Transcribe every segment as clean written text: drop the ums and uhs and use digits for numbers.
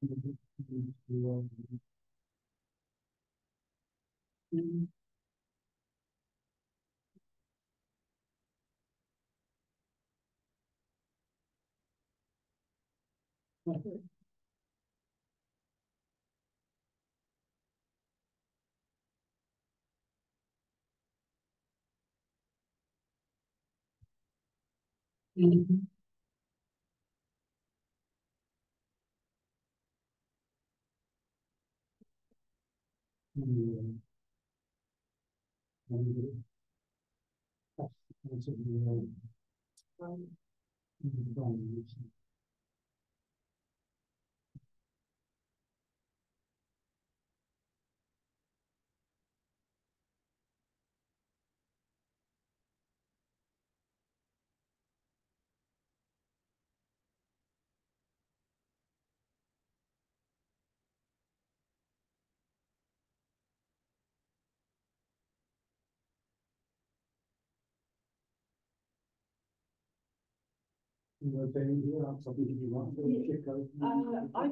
I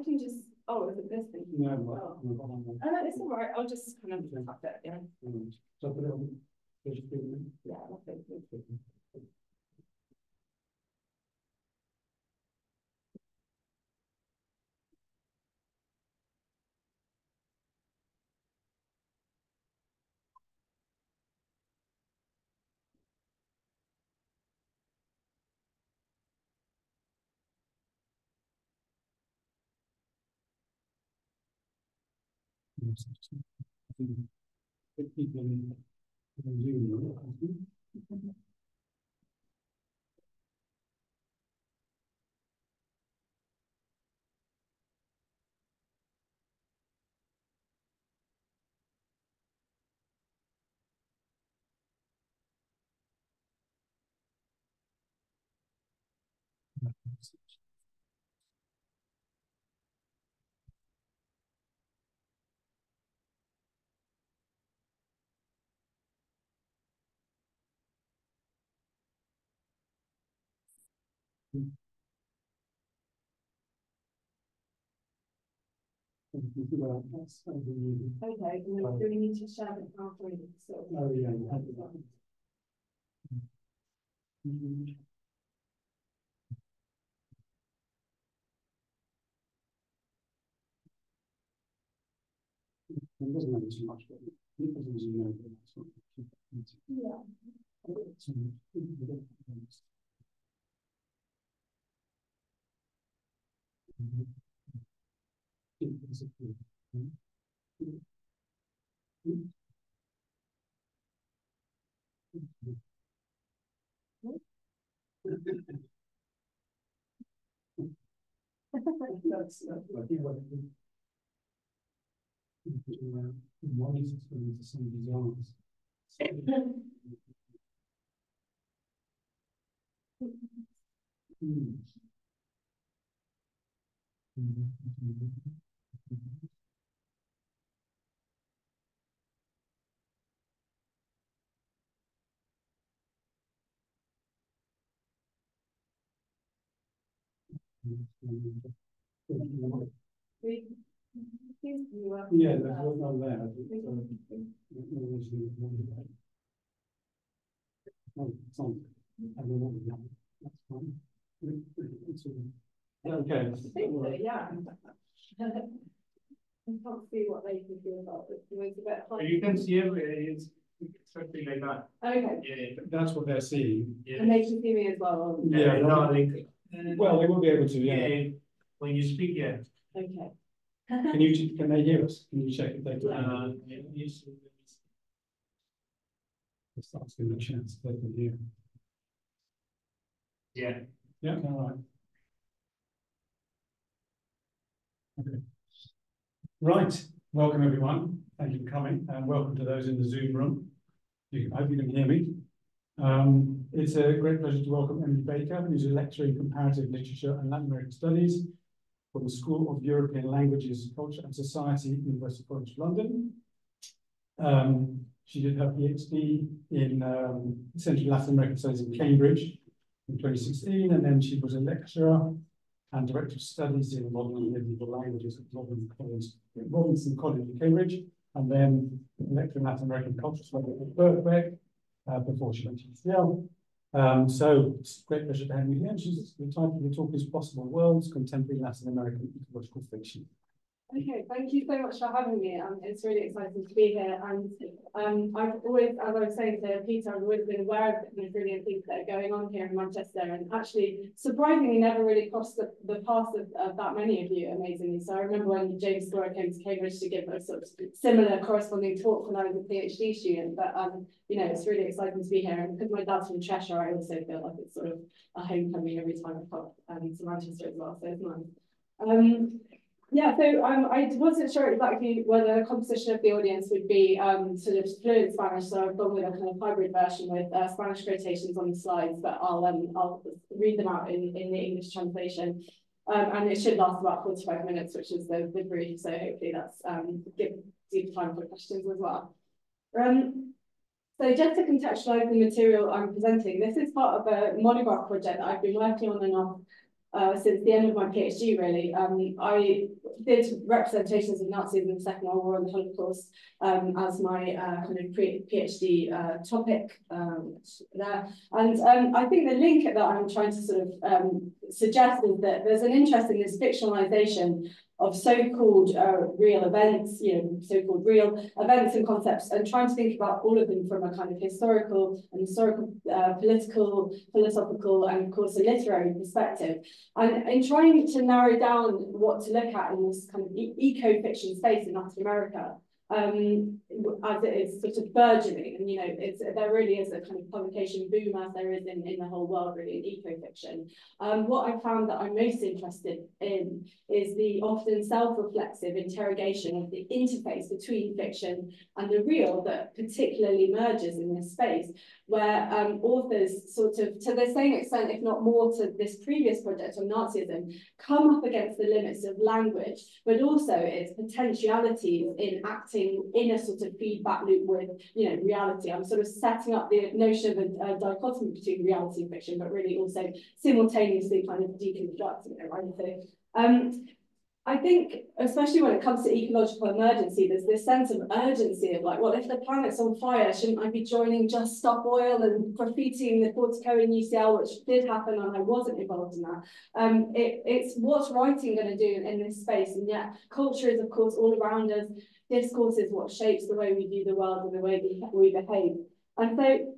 can just. Oh, is it this thing? No, oh. No, it's all right. I'll just kind of tap it. Yeah. So put it on. Yeah. Okay. Okay, do we need to share the PowerPoint? Oh, yeah. It doesn't matter too much, but it doesn't really know that that's what yeah. That's I think what money system to some of these arms. Yeah, there's one there. That's fine. Okay. Yeah. I can't see what they can do about it. It's a bit hard. You can see it's something like that. Okay. Yeah. That's what they're seeing. Yeah. And they can see me as well. Yeah. No, well, they will be able to. Yeah. Yeah. When you speak, yeah. Okay. Can they hear us? Can you check if they can? Yes. Let's ask them a chance if they can hear. Yeah. Yeah. All right. Okay. Right. Welcome, everyone. Thank you for coming, and welcome to those in the Zoom room. I hope you can hear me. It's a great pleasure to welcome Emily Baker, who's a lecturer in comparative literature and Latin American studies from the School of European Languages, Culture and Society, University College London. She did her PhD in Central Latin American Studies in Cambridge in 2016, and then she was a lecturer and Director of Studies in Modern and Medieval Languages at Robinson College in Cambridge, and then lecturer in Latin American culture at Birkbeck before she went to UCL. So it's a great pleasure to have you here. The title of the talk is Possible Worlds, Contemporary Latin American Ecological Fiction. Okay, thank you so much for having me. It's really exciting to be here. And I've always, as I was saying to Peter, I've always been aware of the brilliant things that are going on here in Manchester, and actually, surprisingly, never really crossed the path of that many of you, amazingly. So I remember when James Scorer came to Cambridge to give a sort of similar corresponding talk when I was a PhD student. But you know, it's really exciting to be here. And because my dad's from Cheshire, I also feel like it's sort of a homecoming every time I pop to Manchester as well. So it's nice. Yeah, so I wasn't sure exactly whether the composition of the audience would be sort of fluent Spanish, so I've gone with a kind of hybrid version with Spanish quotations on the slides, but I'll read them out in the English translation. And it should last about 45 minutes, which is the brief, so hopefully that's gives you time for questions as well. So just to contextualise the material I'm presenting, this is part of a monograph project that I've been working on and off since the end of my PhD, really. I did representations of Nazis in the Second World War and the Holocaust as my kind of PhD topic there. And I think the link that I'm trying to sort of suggest is that there's an interest in this fictionalization of so-called real events, you know, so-called real events and concepts, and trying to think about all of them from a kind of historical, political, philosophical, and of course a literary perspective. And in trying to narrow down what to look at in this kind of eco-fiction space in Latin America, as it is sort of burgeoning, and you know, there really is a kind of publication boom as there is in the whole world, really, in eco-fiction. What I found that I'm most interested in is the often self-reflexive interrogation of the interface between fiction and the real that particularly emerges in this space, where authors sort of, to the same extent, if not more, to this previous project on Nazism, come up against the limits of language, but also its potentialities in acting in a sort of feedback loop with, you know, reality. I'm sort of setting up the notion of a dichotomy between reality and fiction, but really also simultaneously kind of deconstructing it, right? So, I think, especially when it comes to ecological emergency, there's this sense of urgency of like, well, if the planet's on fire, shouldn't I be joining Just Stop Oil and graffitiing the portico in UCL, which did happen and I wasn't involved in that. It's what's writing going to do in this space, and yet culture is, of course, all around us. Discourse is what shapes the way we view the world and the way we behave. And so,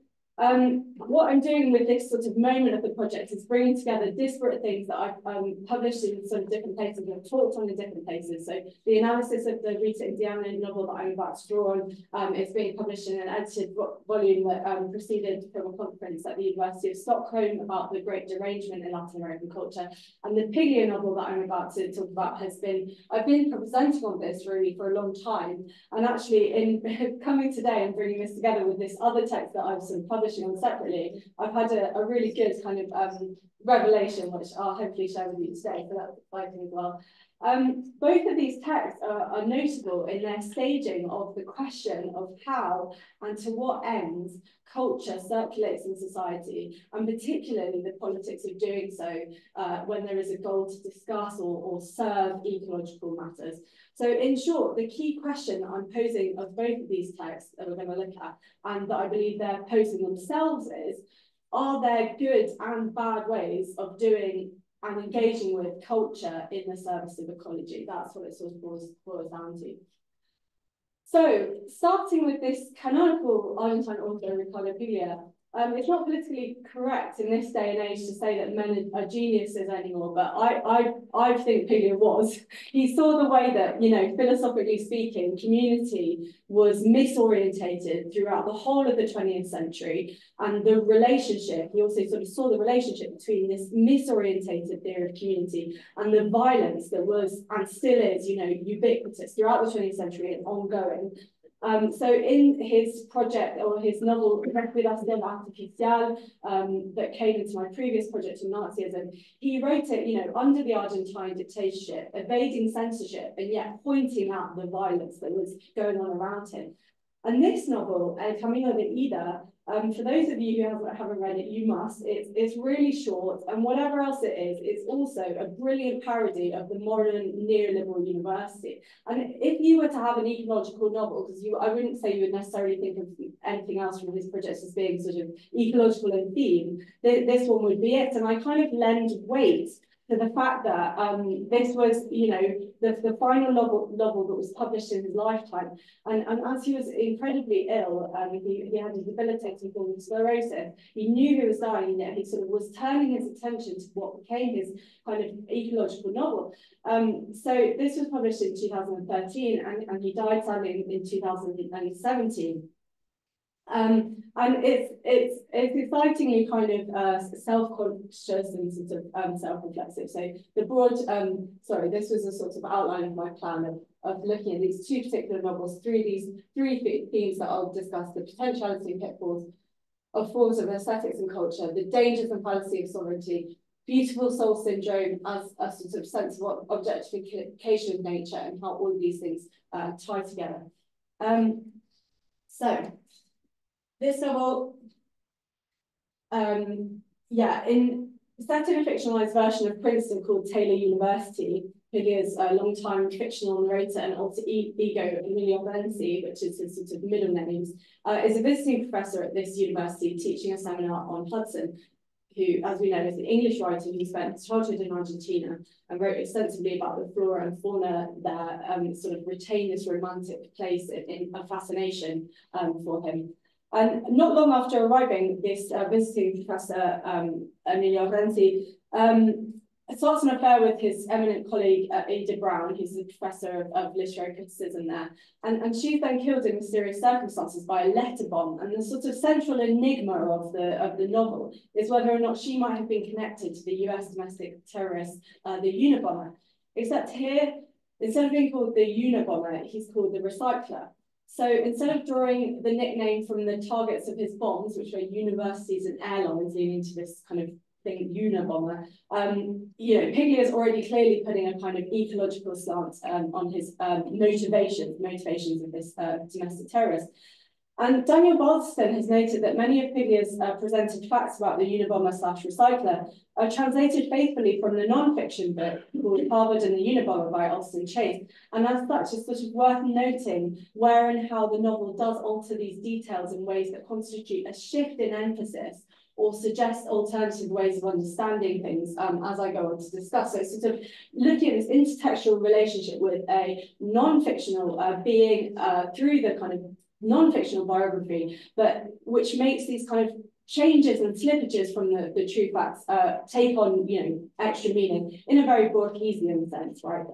what I'm doing with this sort of moment of the project is bringing together disparate things that I've published in sort of different places and talked on in different places. So the analysis of the Rita Indiana novel that I'm about to draw on, it's being published in an edited volume that proceeded from a conference at the University of Stockholm about the great derangement in Latin American culture. And the Piglia novel that I'm about to talk about I've been presenting on this really for a long time. And actually in coming today and bringing this together with this other text that I've sort of published on separately, I've had a really good kind of revelation, which I'll hopefully share with you today, so that's exciting as well. Both of these texts are notable in their staging of the question of how and to what ends culture circulates in society, and particularly the politics of doing so when there is a goal to discuss or serve ecological matters. So in short, the key question that I'm posing of both of these texts that we're going to look at, and that I believe they're posing themselves, is, are there good and bad ways of doing and engaging with culture in the service of ecology? That's what it sort of boils down to. So, starting with this canonical Argentine author, Ricardo Piglia, it's not politically correct in this day and age to say that men are geniuses anymore, but I think Piglia was. He saw the way that, you know, philosophically speaking, community was misorientated throughout the whole of the 20th century, and the relationship, he also sort of saw the relationship between this misorientated theory of community and the violence that was, and still is, you know, ubiquitous throughout the 20th century and ongoing. So in his project, or his novel, Argentine, that came into my previous project on Nazism, he wrote it, you know, under the Argentine dictatorship, evading censorship, and yet pointing out the violence that was going on around him. And this novel, El Camino de Ida, for those of you who haven't read it, you must. It's really short, and whatever else it is, it's also a brilliant parody of the modern neoliberal university. And if you were to have an ecological novel, because I wouldn't say you would necessarily think of anything else from his projects as being sort of ecological in theme, this one would be it. And I kind of lend weight to the fact that this was, you know, the final novel that was published in his lifetime. And as he was incredibly ill, he had a debilitating form of sclerosis. He knew he was dying, yet he sort of was turning his attention to what became his kind of ecological novel. So this was published in 2013, and he died sadly in 2017. And it's excitingly kind of self-conscious and sort of self-reflexive. So the broad, sorry, this was a sort of outline of my plan of looking at these two particular novels through these three themes that I'll discuss: the potentiality and pitfalls of forms of aesthetics and culture, the dangers and fallacy of sovereignty, beautiful soul syndrome as a sort of sense of objectification of nature, and how all of these things tie together. So this novel, in set in a fictionalized version of Princeton called Taylor University, Piglia's longtime fictional narrator and alter ego Emilio Renzi, which is his sort of middle names, is a visiting professor at this university teaching a seminar on Hudson, who, as we know, is an English writer who spent his childhood in Argentina and wrote extensively about the flora and fauna there, sort of retain this romantic place in a fascination for him. And not long after arriving, this visiting professor, Emilio Renzi, starts an affair with his eminent colleague, Ada Brown, who's the professor of literary criticism there. And she's then killed in mysterious circumstances by a letter bomb. And the sort of central enigma of the novel is whether or not she might have been connected to the US domestic terrorist, the Unabomber. Except here, instead of being called the Unabomber, he's called the recycler. So instead of drawing the nickname from the targets of his bombs, which were universities and airlines, leading to this kind of thing, Unabomber, you know, Piglia is already clearly putting a kind of ecological slant on his motivations of this domestic terrorist. And Daniel Balston has noted that many of Piglia's presented facts about the Unabomber/recycler are translated faithfully from the non-fiction book called Harvard and the Unabomber by Austin Chase. And as such, it's sort of worth noting where and how the novel does alter these details in ways that constitute a shift in emphasis or suggest alternative ways of understanding things, as I go on to discuss. So it's sort of looking at this intertextual relationship with a non-fictional being through the kind of non-fictional biography, but which makes these kind of changes and slippages from the true facts take on, you know, extra meaning in a very Borgesian sense, right?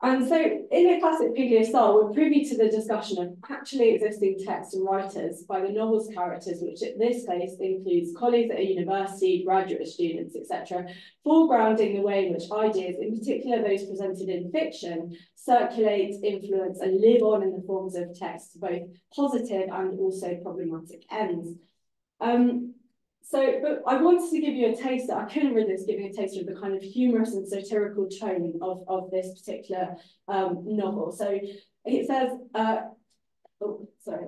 And so in a classic Piglia style, we're privy to the discussion of actually existing texts and writers by the novel's characters, which in this case includes colleagues at a university, graduate students, etc., foregrounding the way in which ideas, in particular those presented in fiction, circulate, influence, and live on in the forms of text, both positive and also problematic ends. But I wanted to give you a taster. I couldn't resist giving a taster of the kind of humorous and satirical tone of this particular novel. So it says, oh, sorry,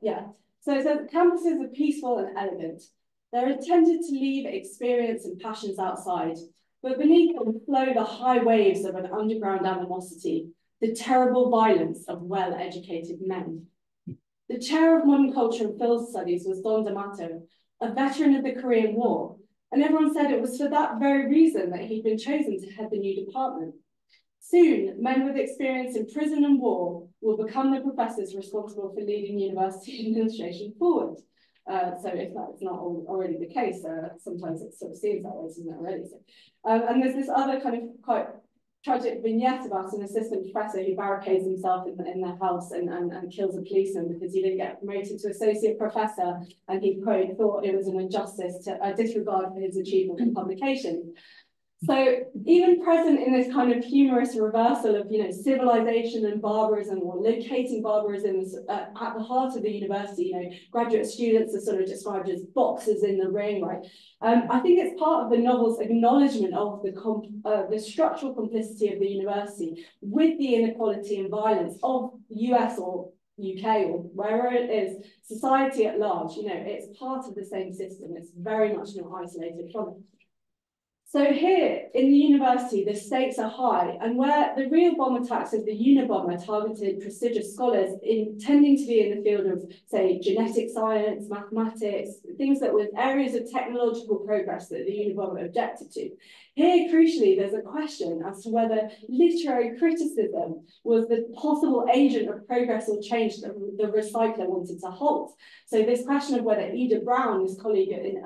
yeah. So it says, campuses are peaceful and elegant. They're intended to leave experience and passions outside, but beneath them flow the high waves of an underground animosity, the terrible violence of well-educated men. The chair of modern culture and field studies was Don D'Amato, a veteran of the Korean War, and everyone said it was for that very reason that he'd been chosen to head the new department. Soon, men with experience in prison and war will become the professors responsible for leading university administration forward. So if that's not already the case, sometimes it sort of seems that way, isn't it already? So, and there's this other kind of quite tragic vignette about an assistant professor who barricades himself in their house and kills a policeman because he didn't get promoted to associate professor, and he, quote, thought it was an injustice to disregard for his achievement in publication. So even present in this kind of humorous reversal of, civilization and barbarism, or locating barbarism at the heart of the university, graduate students are sort of described as boxers in the ring, right? I think it's part of the novel's acknowledgement of the structural complicity of the university with the inequality and violence of US or UK or wherever it is, society at large. It's part of the same system. It's very much not isolated from it. So here in the university, the stakes are high, and where the real bomb attacks of the Unabomber targeted prestigious scholars intending to be in the field of, say, genetic science, mathematics, things that were areas of technological progress that the Unabomber objected to. Here, crucially, there's a question as to whether literary criticism was the possible agent of progress or change that the recycler wanted to halt. So this question of whether Ida Brown, his colleague and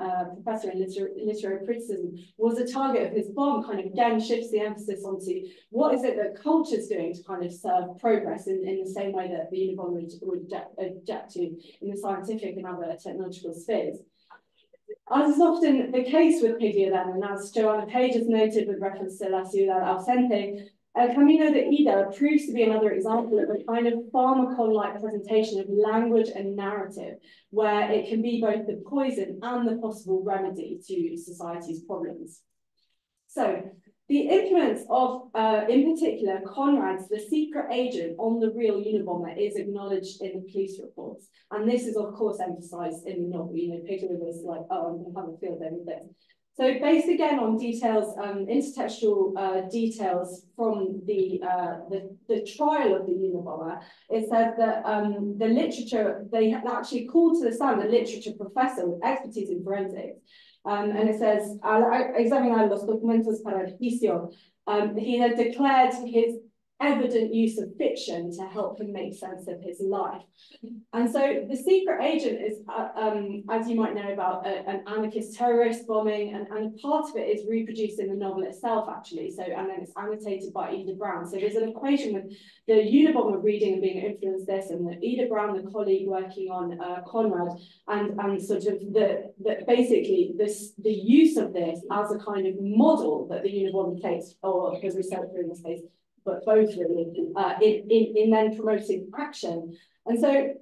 professor in literary criticism, was a target of his bomb kind of again shifts the emphasis onto what is it that culture's doing to kind of serve progress in the same way that the Unabomber would object to in the scientific and other technological spheres. As is often the case with Piglia then, and as Joanna Page has noted with reference to La Ciudad Ausente, Camino de Ida proves to be another example of a kind of pharmacon-like presentation of language and narrative, where it can be both the poison and the possible remedy to society's problems. So, the influence of, in particular, Conrad's The Secret Agent on the real Unabomber is acknowledged in the police reports. And this is, of course, emphasised in the novel. Piglia was like, oh, I'm going to have a field day with this. So based again on details, intertextual details from the trial of the Unabomber, it says that the literature, they actually called to the stand a literature professor with expertise in forensics. And it says, al examinar los documentos para el juicio, he had declared his evident use of fiction to help him make sense of his life. And so the secret agent is, as you might know, about an anarchist terrorist bombing, and part of it is reproduced in the novel itself, actually. So, and then it's annotated by Ida Brown. So there's an equation with the Unabomber reading and being influenced this, and the Ida Brown, the colleague working on Conrad, and sort of basically the use of this as a kind of model that the Unabomber takes, or as we said in this case, but both really, in then promoting action. And so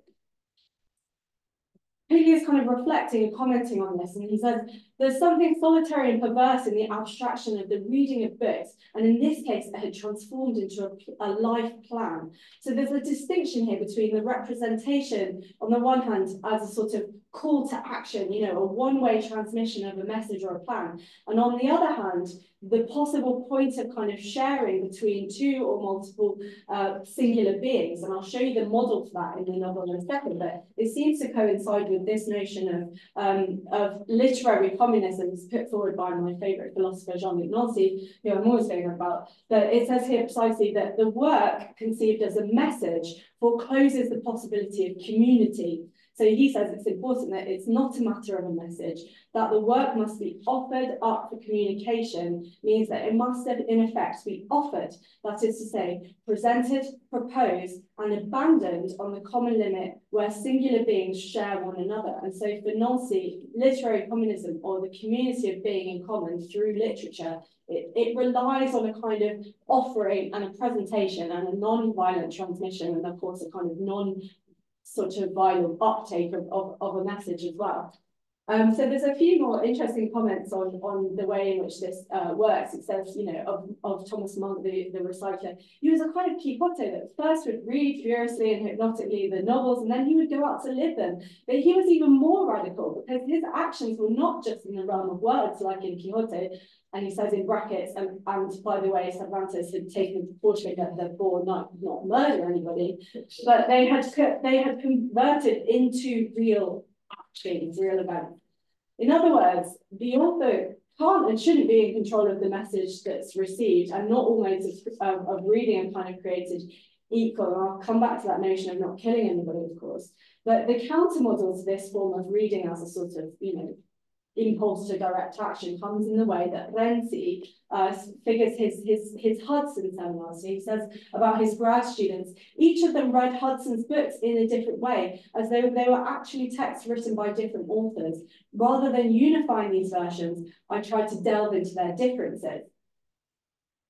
Piglia is kind of reflecting and commenting on this, and he says, there's something solitary and perverse in the abstraction of the reading of books, and in this case, it had transformed into a life plan. So there's a distinction here between the representation, on the one hand, as a sort of call to action, a one-way transmission of a message or a plan, and on the other hand, the possible point of kind of sharing between two or multiple singular beings. And I'll show you the model for that in the novel in a second, but it seems to coincide with this notion of literary communism put forward by my favourite philosopher, Jean-Luc Nancy, who I'm always going about, that it says here precisely that the work conceived as a message forecloses the possibility of community. So he says it's important that it's not a matter of a message, that the work must be offered up for communication, means that it must in effect be offered, that is to say, presented, proposed, and abandoned on the common limit where singular beings share one another. And so for Nancy, literary communism, or the community of being in common through literature, it relies on a kind of offering and a presentation and a non-violent transmission, and of course a kind of sort of violent uptake of a message as well. So there's a few more interesting comments on the way in which this works. It says, of Thomas Monk, the recycler, he was a kind of Quixote that first would read furiously and hypnotically the novels, and then he would go out to live them. But he was even more radical, because his actions were not just in the realm of words, like in Quixote. And he says in brackets, and by the way, Cervantes had taken the precaution that therefore not murder anybody, but they had converted into real actions, real events. In other words, the author can't and shouldn't be in control of the message that's received, and not all modes of reading are kind of created equal. And I'll come back to that notion of not killing anybody, of course. But the counter model to this form of reading as a sort of, impulse to direct action comes in the way that Renzi figures his Hudson seminars. So he says about his grad students, each of them read Hudson's books in a different way, as though they were actually texts written by different authors. Rather than unifying these versions, I tried to delve into their differences.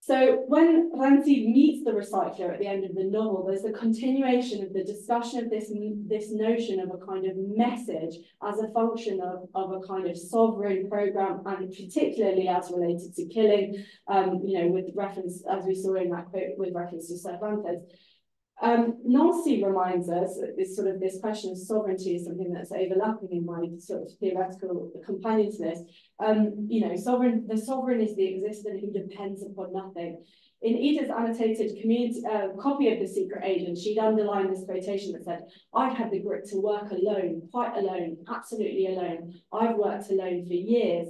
So when Renzi meets the recycler at the end of the novel, there's a continuation of the discussion of this notion of a kind of message as a function of a kind of sovereign program, and particularly as related to killing, you know, with reference, as we saw in that quote, with reference to Cervantes. Nancy reminds us that this question of sovereignty is something that's overlapping in my sort of theoretical companion to this. You know, the sovereign is the existent who depends upon nothing. In Ida's annotated copy of The Secret Agent, she'd underlined this quotation that said, "I've had the grit to work alone, quite alone, absolutely alone. I've worked alone for years."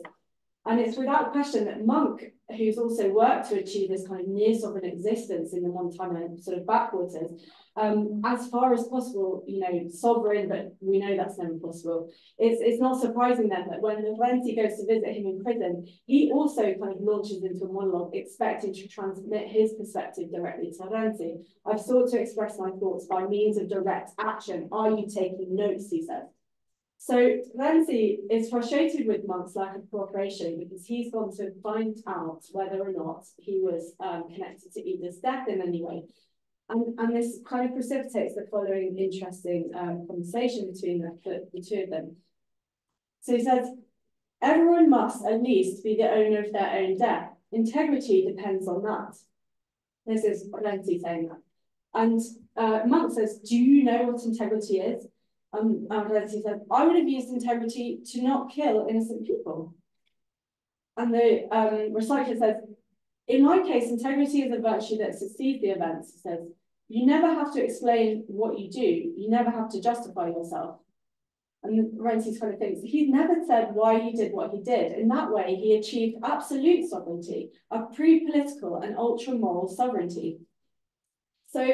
And it's without question that Monk, who's also worked to achieve this kind of near sovereign existence in the Montana sort of backwaters, as far as possible, you know, sovereign, but we know that's never possible. It's not surprising then that when Renzi goes to visit him in prison, he also kind of launches into a monologue expecting to transmit his perspective directly to Renzi. "I've sought to express my thoughts by means of direct action. Are you taking notes?" he says. So Renzi is frustrated with Monk's lack of cooperation because he's gone to find out whether or not he was connected to Ida's death in any way. And this kind of precipitates the following interesting conversation between the two of them. So he says, "Everyone must at least be the owner of their own death. Integrity depends on that." This is Renzi saying that. And Monk says, "Do you know what integrity is?" Renzi said, "I would have used integrity to not kill innocent people." And the recycler says, "In my case, integrity is a virtue that succeeds the events." He says, "You never have to explain what you do. You never have to justify yourself." And Renzi kind of thinks, he's never said why he did what he did. In that way, he achieved absolute sovereignty, a pre-political and ultra-moral sovereignty. So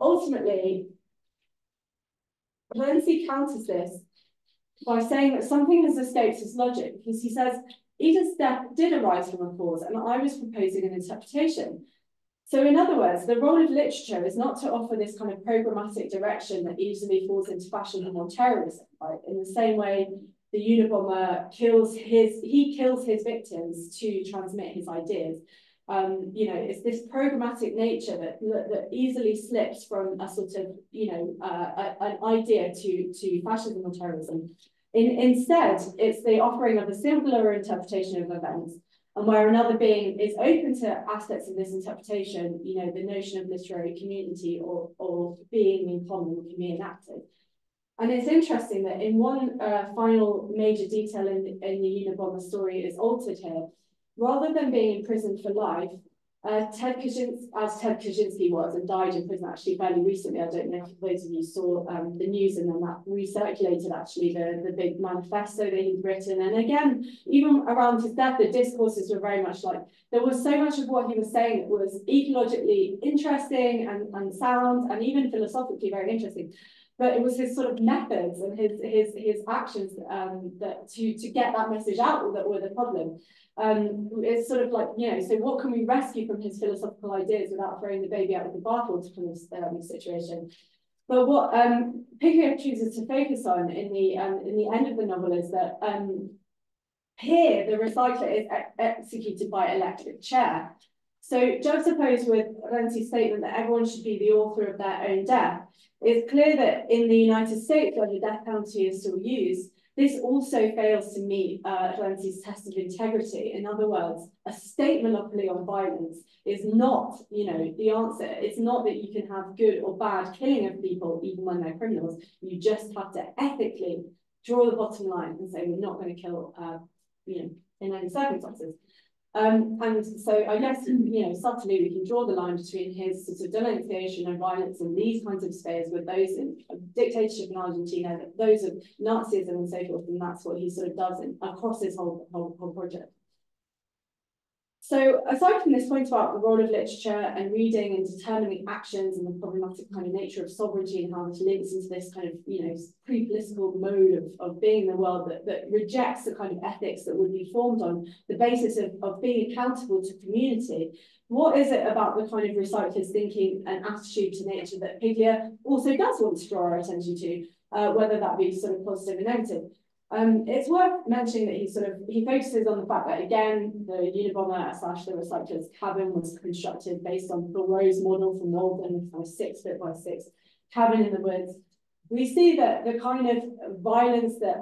ultimately, Renzi counters this by saying that something has escaped his logic, because he says, Ida's death did arise from a cause, and I was proposing an interpretation. So in other words, the role of literature is not to offer this kind of programmatic direction that easily falls into fascism or terrorism, right? In the same way, the Unabomber kills his victims to transmit his ideas. You know, it's this programmatic nature that easily slips from a sort of, you know, an idea to fascism or terrorism. Instead, it's the offering of a simpler interpretation of events, and where another being is open to aspects of this interpretation, you know, the notion of literary community or being in common can be enacted. And it's interesting that in one final major detail in the Unabomber story is altered here. Rather than being imprisoned for life, Ted Kaczynski was and died in prison actually fairly recently. I don't know if those of you saw the news, and then that recirculated actually the big manifesto that he'd written. And again, even around his death, the discourses were very much like, there was so much of what he was saying that was ecologically interesting and sound, and even philosophically very interesting. But it was his sort of methods and his actions that to get that message out that were the problem. It's sort of like, you know, so what can we rescue from his philosophical ideas without throwing the baby out with the bathwater from this situation? But what Piglia chooses to focus on in the end of the novel is that here the recycler is executed by electric chair. So juxtaposed with Renzi's statement that everyone should be the author of their own death, it's clear that in the United States, where the death penalty is still used, this also fails to meet Renzi's test of integrity. In other words, a state monopoly on violence is not, you know, the answer. It's not that you can have good or bad killing of people, even when they're criminals. You just have to ethically draw the bottom line and say, we're not going to kill, you know, in any circumstances. And so I guess, you know, subtly we can draw the line between his sort of denunciation of violence in these kinds of spheres with those in dictatorship in Argentina, those of Nazism and so forth, and that's what he sort of does across his whole project. So aside from this point about the role of literature and reading and determining actions and the problematic kind of nature of sovereignty and how it links into this kind of, you know, pre-political mode of being in the world that rejects the kind of ethics that would be formed on the basis of being accountable to community, what is it about the kind of recycler's thinking and attitude to nature that Piglia also does want to draw our attention to, whether that be sort of positive and negative? It's worth mentioning that he focuses on the fact that, again, the Unabomber / the recycler's cabin was constructed based on Thoreau's model from Walden, kind of 6 foot by 6 cabin in the woods. We see that the kind of violence that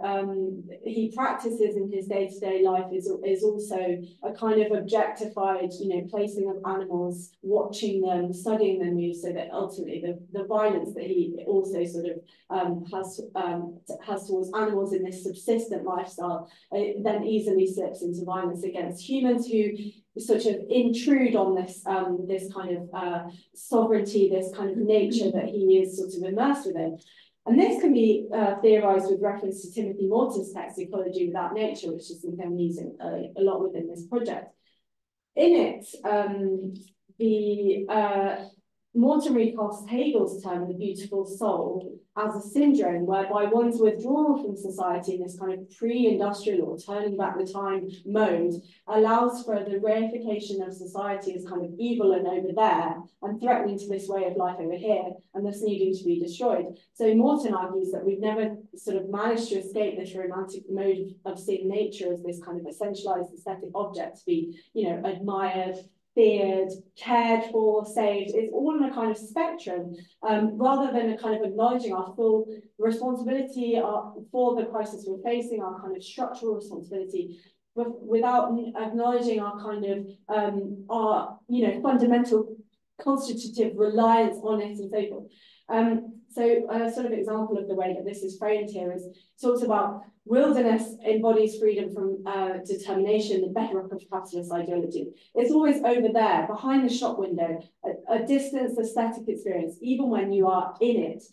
he practices in his day-to-day life is also a kind of objectified, placing of animals, watching them, studying their moves, so that ultimately the violence that he also sort of has towards animals in this subsistent lifestyle then easily slips into violence against humans who sort of intrude on this this kind of sovereignty, this kind of nature that he is sort of immersed within. And this can be theorized with reference to Timothy Morton's text, Ecology Without Nature, which is something I'm using a lot within this project. In it, Morton recasts Hegel's term, the beautiful soul, as a syndrome whereby one's withdrawal from society in this kind of pre-industrial or turning back the time mode allows for the reification of society as kind of evil and over there and threatening to this way of life over here and thus needing to be destroyed. So Morton argues that we've never sort of managed to escape this romantic mode of seeing nature as this kind of essentialized aesthetic object to be, admired, feared, cared for, saved. It's all in a kind of spectrum, rather than a kind of acknowledging our full responsibility for the crisis we're facing, our kind of structural responsibility, but without acknowledging our kind of our fundamental constitutive reliance on it and so forth. So a sort of example of the way that this is framed here is talks about wilderness embodies freedom from determination, the bedrock of capitalist ideology. It's always over there, behind the shop window, a distance aesthetic experience, even when you are in it.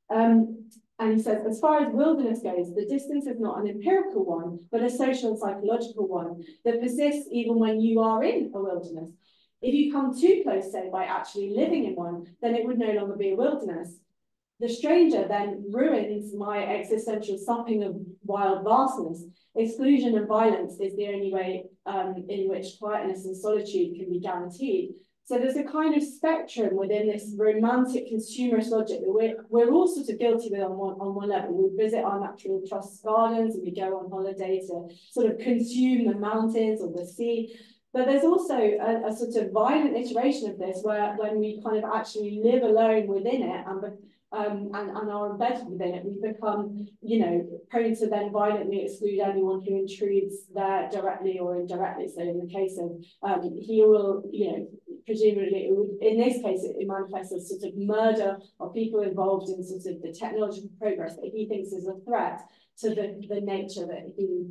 And he says, as far as wilderness goes, the distance is not an empirical one, but a social and psychological one that persists even when you are in a wilderness. If you come too close, say, by actually living in one, then it would no longer be a wilderness. The stranger then ruins my existential supping of wild vastness. Exclusion and violence is the only way in which quietness and solitude can be guaranteed. So there's a kind of spectrum within this romantic consumerist logic that we're all sort of guilty with on one level. We visit our natural trust gardens and we go on holiday to sort of consume the mountains or the sea. But there's also a sort of violent iteration of this where when we kind of actually live alone within it and are embedded within it, we become, prone to then violently exclude anyone who intrudes there directly or indirectly. So in the case of, he will, presumably, in this case, it manifests as sort of murder of people involved in sort of the technological progress that he thinks is a threat to the nature that he,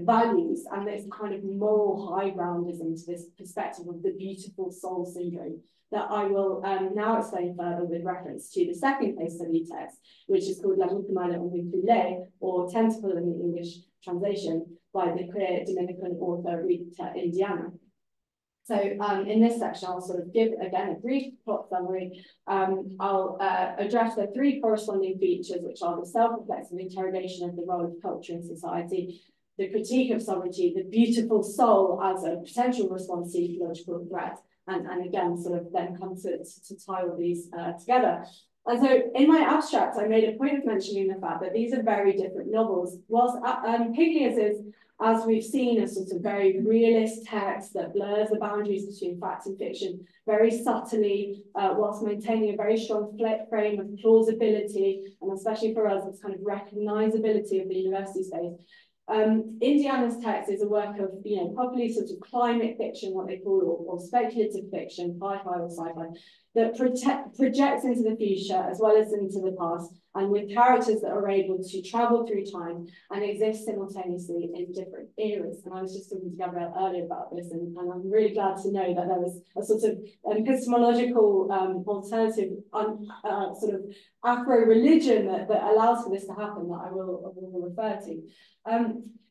values, and this kind of moral high groundism to this perspective of the beautiful soul syndrome that I will now explain further with reference to the second case study text, which is called La Mucama Omicunlé, or Tentacle in the English translation, by the queer Dominican author Rita Indiana. So in this section, I'll sort of give, again, a brief plot summary. I'll address the 3 corresponding features, which are the self-reflexive interrogation of the role of culture in society, the critique of sovereignty, the beautiful soul as a potential response to ecological threat, and again, sort of then come to tie all these together. And so in my abstract, I made a point of mentioning the fact that these are very different novels. Whilst Piglia's is, as we've seen, a sort of very realist text that blurs the boundaries between fact and fiction very subtly, whilst maintaining a very strong frame of plausibility, and especially for us, it's kind of recognizability of the university space. Indiana's text is a work of, properly sort of climate fiction, what they call, or speculative fiction, hi-fi or sci-fi, that projects into the future as well as into the past, and with characters that are able to travel through time and exist simultaneously in different eras. And I was just talking to Gabrielle earlier about this, and I'm really glad to know that there was a sort of epistemological alternative sort of Afro-religion that allows for this to happen that I will refer to.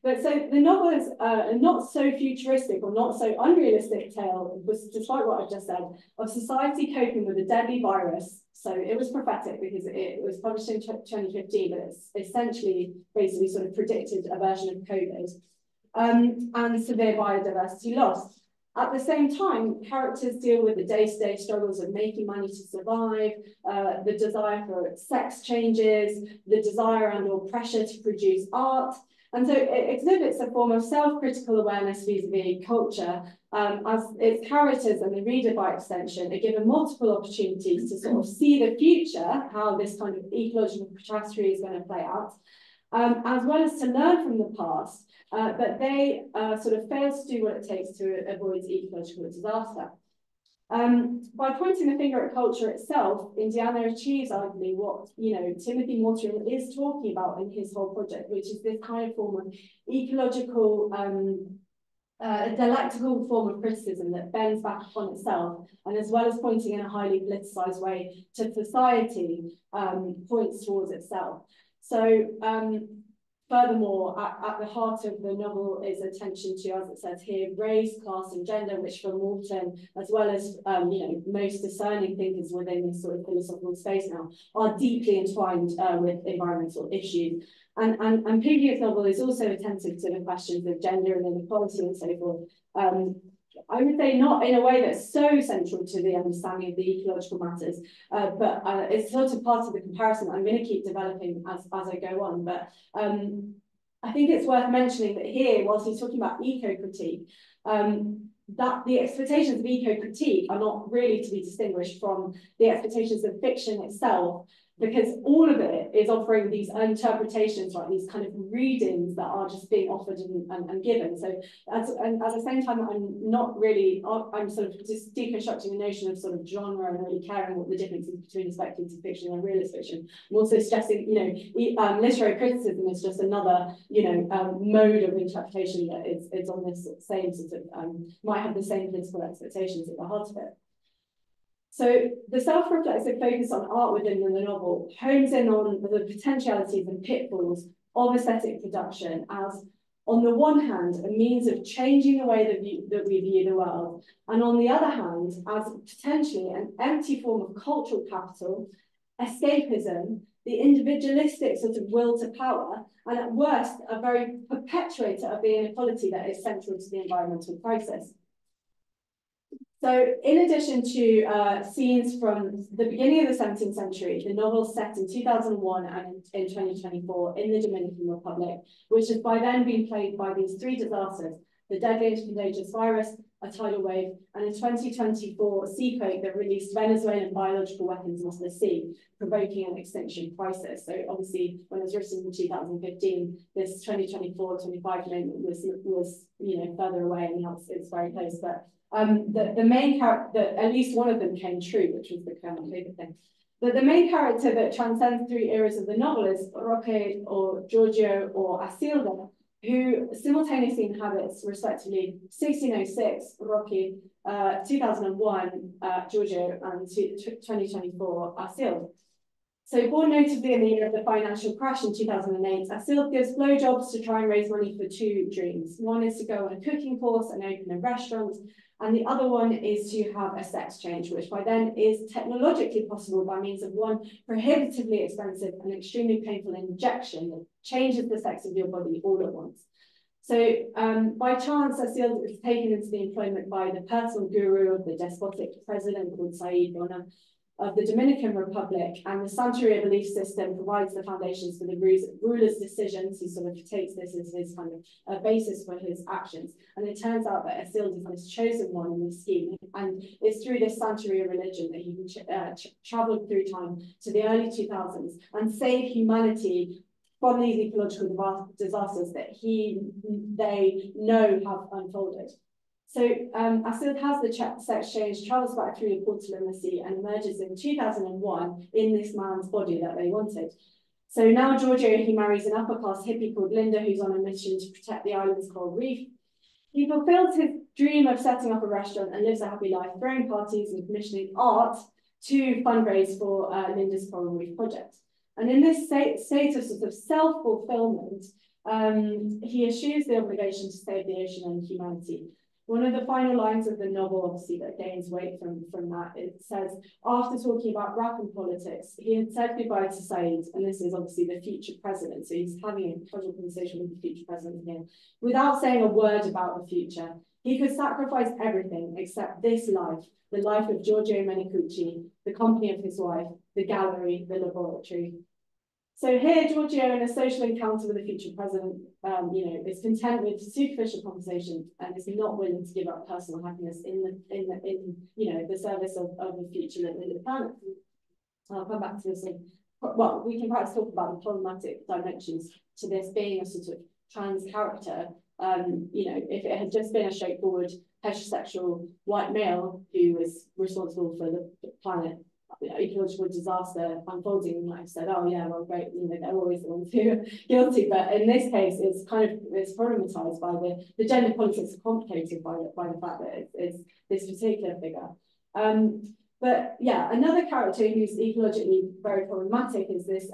But so the novel is a not so futuristic or not so unrealistic tale, despite what I've just said, of society coping with a deadly virus. So it was prophetic because it was published in 2015, but it's essentially basically sort of predicted a version of COVID, and severe biodiversity loss. At the same time, characters deal with the day-to-day struggles of making money to survive, the desire for sex changes, the desire and or pressure to produce art, And so it exhibits a form of self-critical awareness vis-a-vis culture, as its characters and the reader by extension are given multiple opportunities to sort of see the future, how this kind of ecological catastrophe is going to play out, as well as to learn from the past, but they sort of fail to do what it takes to avoid ecological disaster. By pointing the finger at culture itself, Indiana achieves arguably what, you know, Timothy Morton is talking about in his whole project, which is this kind of form of ecological, dialectical form of criticism that bends back upon itself, and as well as pointing in a highly politicized way to society, points towards itself. So, furthermore, at the heart of the novel is attention to, as it says here, race, class, and gender, which for Morton, as well as you know, most discerning thinkers within this sort of philosophical space now, are deeply entwined with environmental issues. And Piglia's novel is also attentive to the questions of gender and inequality and so forth. I would say not in a way that's so central to the understanding of the ecological matters, but it's sort of part of the comparison that I'm going to keep developing as I go on. But I think it's worth mentioning that here, whilst he's talking about eco-critique, that the expectations of eco-critique are not really to be distinguished from the expectations of fiction itself, because all of it is offering these interpretations, right? These kind of readings that are just being offered and given. So at the same time, I'm sort of just deconstructing the notion of sort of genre and really caring what the difference is between a speculative fiction and realist fiction. I'm also stressing, you know, literary criticism is just another, you know, mode of interpretation that is on this same sort of, might have the same political expectations at the heart of it. So the self-reflexive focus on art within the novel hones in on the potentialities and pitfalls of aesthetic production as, on the one hand, a means of changing the way that we view the world, and on the other hand, as potentially an empty form of cultural capital, escapism, the individualistic sort of will to power, and at worst, a very perpetuator of the inequality that is central to the environmental crisis. So in addition to scenes from the beginning of the 17th century, the novel is set in 2001 and in 2024 in the Dominican Republic, which has by then been plagued by these three disasters: the deadly and contagious virus, a tidal wave, and a 2024 seaquake that released Venezuelan biological weapons into the sea, provoking an extinction crisis. So obviously, when it was written in 2015, this 2024-25 moment was you know, further away, and now it's very close. But the main character, at least one of them came true, which was the Colonel David thing. But the main character that transcends three eras of the novel is Roque or Giorgio or Asilda, who simultaneously inhabits, respectively, 1606, Roque, 2001, Giorgio, and 2024, Asilda. So born notably in the year of the financial crash in 2008, Asilda gives blowjobs to try and raise money for two dreams. One is to go on a cooking course and open a restaurant, and the other one is to have a sex change, which by then is technologically possible by means of one prohibitively expensive and extremely painful injection that changes the sex of your body all at once. So by chance, Asilda is taken into the employment by the personal guru of the despotic president called Said Bona of the Dominican Republic, and the Santeria belief system provides the foundations for the ruler's decisions. He sort of takes this as his kind of basis for his actions. And it turns out that Asilda is this chosen one in this scheme, and it's through this Santeria religion that he can travel through time to the early 2000s and save humanity from these ecological disasters that they know have unfolded. So Asilda has the sex change, travels back through the portal in the sea, and emerges in 2001 in this man's body that they wanted. So now Giorgio, he marries an upper-class hippie called Linda, who's on a mission to protect the island's coral reef. He fulfills his dream of setting up a restaurant and lives a happy life, throwing parties and commissioning art to fundraise for Linda's coral reef project. And in this state of sort of self-fulfillment, he eschews the obligation to save the ocean and humanity. One of the final lines of the novel, obviously, that gains weight from that, it says, after talking about rap and politics, he had said goodbye to Said, and this is obviously the future president, so he's having a casual conversation with the future president here, without saying a word about the future. He could sacrifice everything except this life, the life of Giorgio Menicucci, the company of his wife, the gallery, the laboratory. So here, Giorgio, in a social encounter with a future president, is content with superficial conversation and is not willing to give up personal happiness in the service of the future of the planet. I'll come back to this. Well, we can perhaps talk about the problematic dimensions to this being a sort of trans character. If it had just been a straightforward heterosexual white male who was responsible for the planet ecological disaster unfolding, you might have said, oh yeah, well great, they're always the ones who are guilty. But in this case, it's problematized by the gender politics are complicated by the fact that it's this particular figure. But yeah, another character who's ecologically very problematic is this,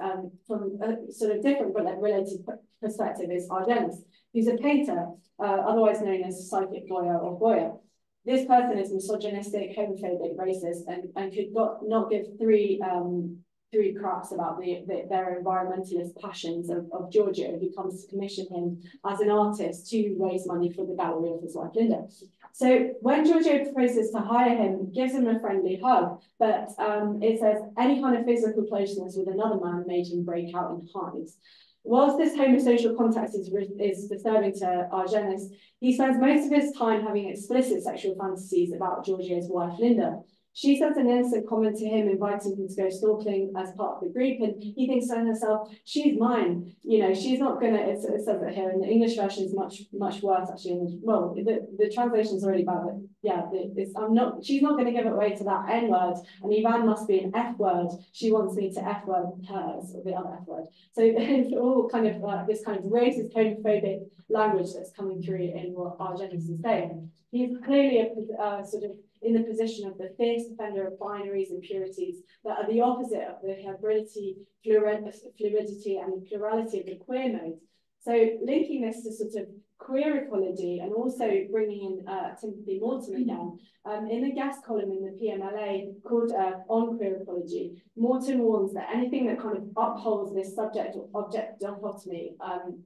from a sort of different but related perspective, is Argentine, who's a painter, otherwise known as psychic Goya or Goya. This person is misogynistic, homophobic, racist, and could not give three craps about their environmentalist passions of Giorgio, who comes to commission him as an artist to raise money for the gallery of his wife Linda. So when Giorgio proposes to hire him, gives him a friendly hug, but it says any kind of physical closeness with another man made him break out in hives. Whilst this homosocial context is disturbing to Argenis, he spends most of his time having explicit sexual fantasies about Giorgio's wife, Linda. She says an innocent comment to him, inviting him to go snorkeling as part of the group, and he thinks to herself, she's mine. She's not going to, it says it here, and the English version is much worse, actually. Well, the translation is already bad, but yeah, she's not going to give it away to that N word, and Ivan must be an F word. She wants me to F word hers, or the other F word. So it's all kind of this kind of racist, homophobic language that's coming through in what Argenis is saying. He's clearly a sort of in the position of the fierce defender of binaries and purities that are the opposite of the hybridity, fluidity, and plurality of the queer mode. So linking this to sort of queer ecology and also bringing in Timothy Morton again, in a guest column in the PMLA called On Queer Ecology, Morton warns that anything that kind of upholds this subject-object dichotomy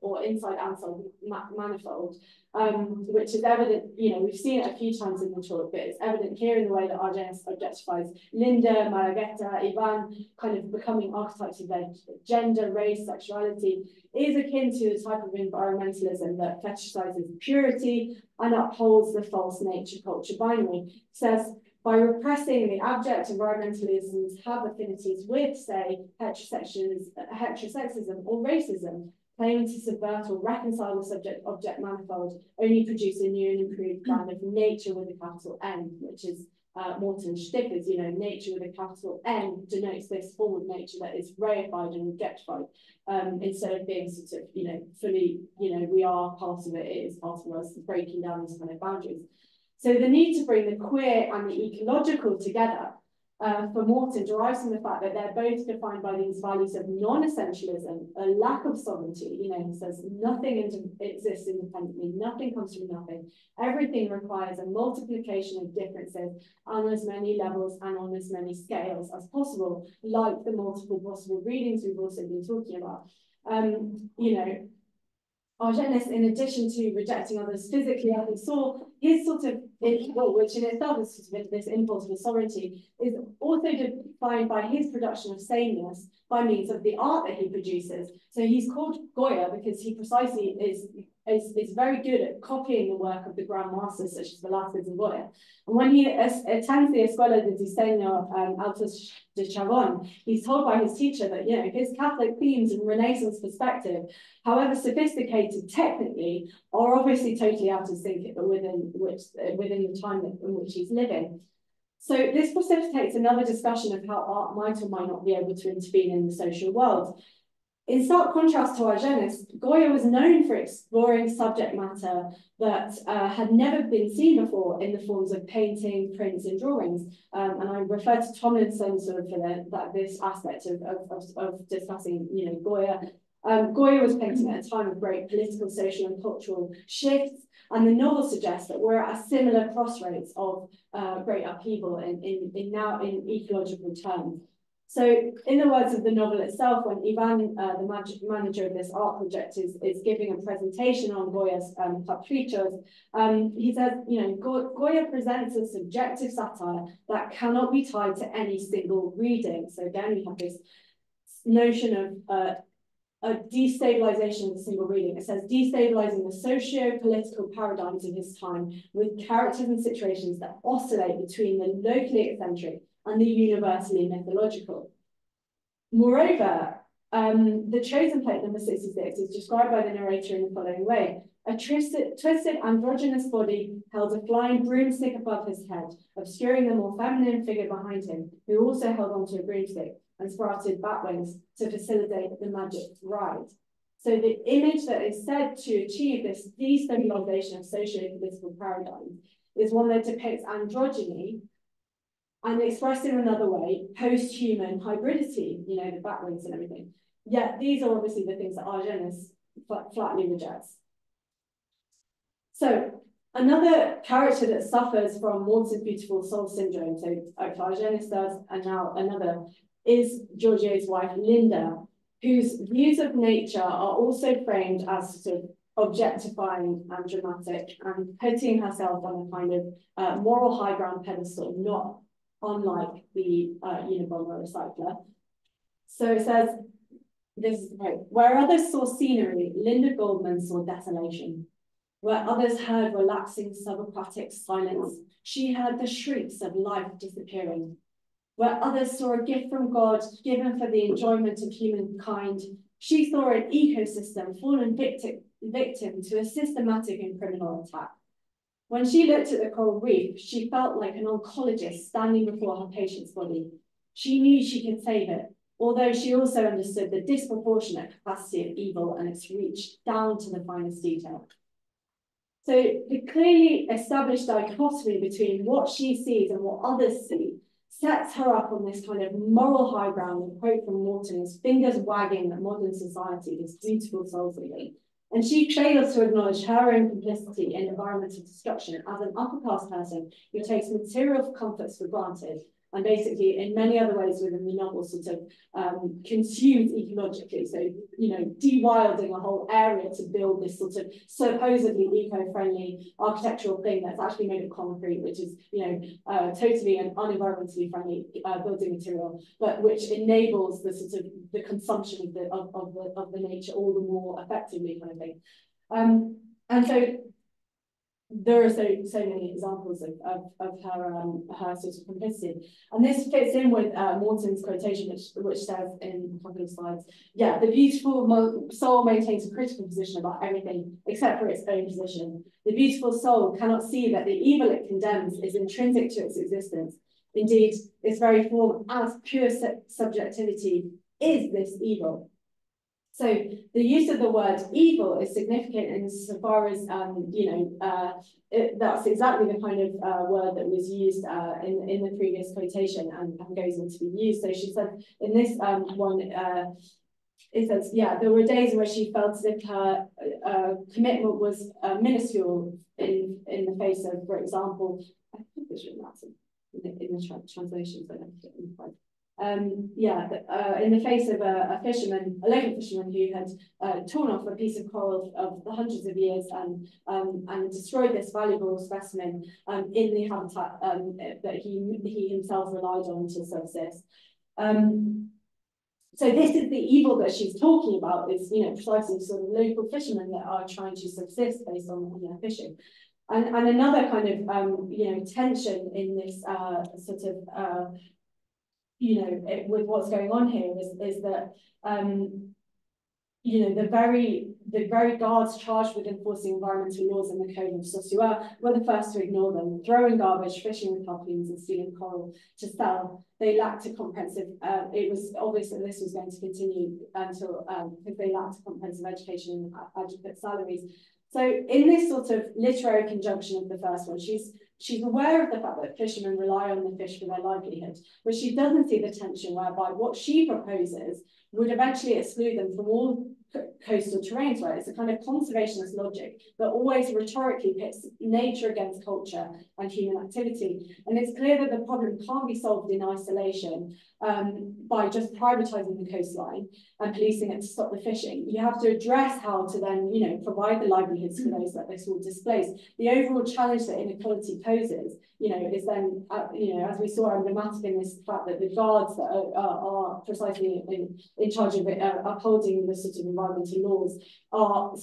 or inside-outside manifold, which is evident, we've seen it a few times in the talk, but it's evident here in the way that Argenis objectifies Linda, Margareta, Ivan, kind of becoming archetypes of their gender, race, sexuality, is akin to the type of environmentalism that fetishizes purity and upholds the false nature culture binary. It says, by repressing the abject environmentalisms have affinities with, say, heterosexism or racism, claiming to subvert or reconcile the subject-object manifold, only produce a new and improved brand of nature with a capital N, which is Morton's shtick is, nature with a capital N denotes this form of nature that is reified and objectified, instead of being sort of, fully, we are part of it, it is part of us, breaking down these kind of boundaries. So the need to bring the queer and the ecological together for Morton derives from the fact that they're both defined by these values of non-essentialism, a lack of sovereignty. He says nothing exists independently, nothing comes from nothing. Everything requires a multiplication of differences on as many levels and on as many scales as possible, like the multiple possible readings we've also been talking about. Argenis, in addition to rejecting others physically, as we saw, his sort of, which in itself is sort of this impulse for sovereignty, is also defined by his production of sameness by means of the art that he produces. So he's called Goya because he precisely is very good at copying the work of the Grand Masters, such as Velázquez and Goya. And when he attends the Escuela de Diseño Altos de Chavon, he's told by his teacher that, his Catholic themes and Renaissance perspective, however sophisticated technically, are obviously totally out of sync within the time in which he's living. So this precipitates another discussion of how art might or might not be able to intervene in the social world. In stark contrast to Argenis, Goya was known for exploring subject matter that had never been seen before in the forms of painting, prints, and drawings. And I refer to Tomlinson sort of for this aspect of discussing, Goya. Goya was painting at a time of great political, social, and cultural shifts, and the novel suggests that we're at a similar crossroads of great upheaval in ecological terms. So, in the words of the novel itself, when Ivan, the manager of this art project, is giving a presentation on Goya's caprichos, he says, Goya presents a subjective satire that cannot be tied to any single reading. So again, we have this notion of a destabilization of the single reading. It says destabilizing the socio-political paradigms of his time with characters and situations that oscillate between the locally eccentric and the universally mythological. Moreover, the chosen plate number 66 is described by the narrator in the following way. A twisted androgynous body held a flying broomstick above his head, obscuring the more feminine figure behind him, who also held onto a broomstick and sprouted bat wings to facilitate the magic ride. So the image that is said to achieve this destabilization of socio-political paradigms is one that depicts androgyny and expressed in another way, post-human hybridity, you know, the bat wings and everything. Yet these are obviously the things that Argentine flatly rejects. So another character that suffers from Morton's beautiful soul syndrome, so Argentine does, and now another, is Giorgio's wife, Linda, whose views of nature are also framed as sort of objectifying and dramatic and putting herself on a kind of moral high ground pedestal, not unlike the Unabomber recycler. So it says, this is right, where others saw scenery, Linda Goldman saw desolation. Where others heard relaxing subaquatic silence, she heard the shrieks of life disappearing. Where others saw a gift from God given for the enjoyment of humankind, she saw an ecosystem fallen victim to a systematic and criminal attack. When she looked at the coral reef, she felt like an oncologist standing before her patient's body. She knew she could save it, although she also understood the disproportionate capacity of evil and its reach down to the finest detail. So the clearly established dichotomy between what she sees and what others see sets her up on this kind of moral high ground. The quote from Morton is fingers wagging at modern society, this beautiful soul feeling. And she fails to acknowledge her own complicity in environmental destruction as an upper class person who takes material comforts for granted and basically in many other ways within the novel sort of consumes ecologically. So, you know, de-wilding a whole area to build this sort of supposedly eco-friendly architectural thing that's actually made of concrete, which is, you know, totally an unenvironmentally friendly building material, but which enables the sort of the consumption of the nature all the more effectively kind of thing. And so there are so many examples of her sort of complicity. And this fits in with Morton's quotation, which says in a couple of slides, yeah, the beautiful soul maintains a critical position about everything except for its own position. The beautiful soul cannot see that the evil it condemns is intrinsic to its existence. Indeed, its very form as pure subjectivity is this evil. So the use of the word evil is significant insofar as, that's exactly the kind of word that was used in the previous quotation and goes on to be used. So she said in this one, it says, yeah, there were days where she felt as if her commitment was minuscule in the face of, for example, I think it's written that in the translation, but I don't get it right. In the face of a fisherman, a local fisherman who had torn off a piece of coral of the hundreds of years and destroyed this valuable specimen in the habitat that he himself relied on to subsist. So this is the evil that she's talking about, is, you know, precisely sort of local fishermen that are trying to subsist based on their fishing. And another kind of tension in this sort of with what's going on here is that the very guards charged with enforcing environmental laws in the Code of Saussure were the first to ignore them, throwing garbage, fishing with harpoons, and stealing coral to sell. They lacked a comprehensive. It was obvious that this was going to continue until because they lacked a comprehensive education and adequate salaries. So in this sort of literary conjunction of the first one, she's aware of the fact that fishermen rely on the fish for their livelihood, but she doesn't see the tension whereby what she proposes would eventually exclude them from all coastal terrains, right? It's a kind of conservationist logic that always rhetorically pits nature against culture and human activity. And it's clear that the problem can't be solved in isolation by just privatizing the coastline and policing it to stop the fishing. You have to address how to then, provide the livelihoods for those that this will displace. The overall challenge that inequality poses is then, as we saw emblematic in this fact that the guards that are precisely in charge of upholding the sort of environmental laws are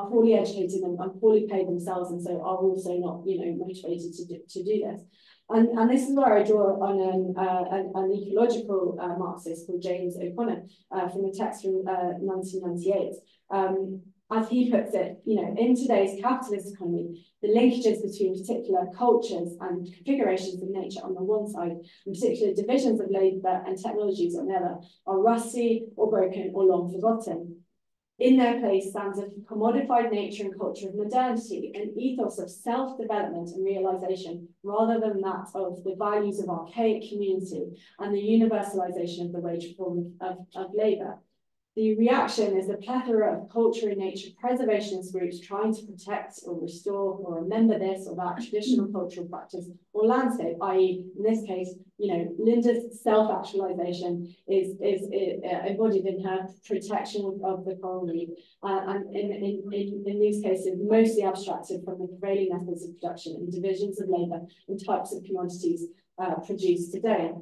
poorly educated and poorly paid themselves, and so are also not, motivated to do this. And this is where I draw on an ecological Marxist called James O'Connor from a text from 1998. As he puts it, in today's capitalist economy, the linkages between particular cultures and configurations of nature on the one side, and particular divisions of labour and technologies on the other, are rusty or broken or long forgotten. In their place stands a commodified nature and culture of modernity, an ethos of self-development and realisation, rather than that of the values of archaic community and the universalisation of the wage form of labour. The reaction is the plethora of culture and nature preservationist groups trying to protect or restore or remember this or that traditional cultural practice or landscape, i.e. in this case, Linda's self-actualization is embodied in her protection of the coral reef, and in these cases, mostly abstracted from the prevailing methods of production and divisions of labour and types of commodities produced today.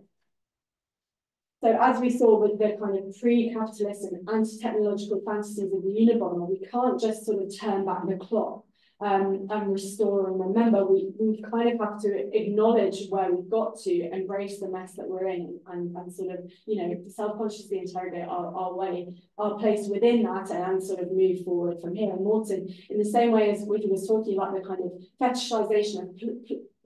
So as we saw with the kind of pre-capitalist and anti-technological fantasies of the Unabomber, we can't just sort of turn back the clock and restore and remember. We kind of have to acknowledge where we've got to, embrace the mess that we're in, and sort of, self-consciously interrogate our place within that, and sort of move forward from here. And Morton, in the same way as Wiki was talking about the kind of fetishization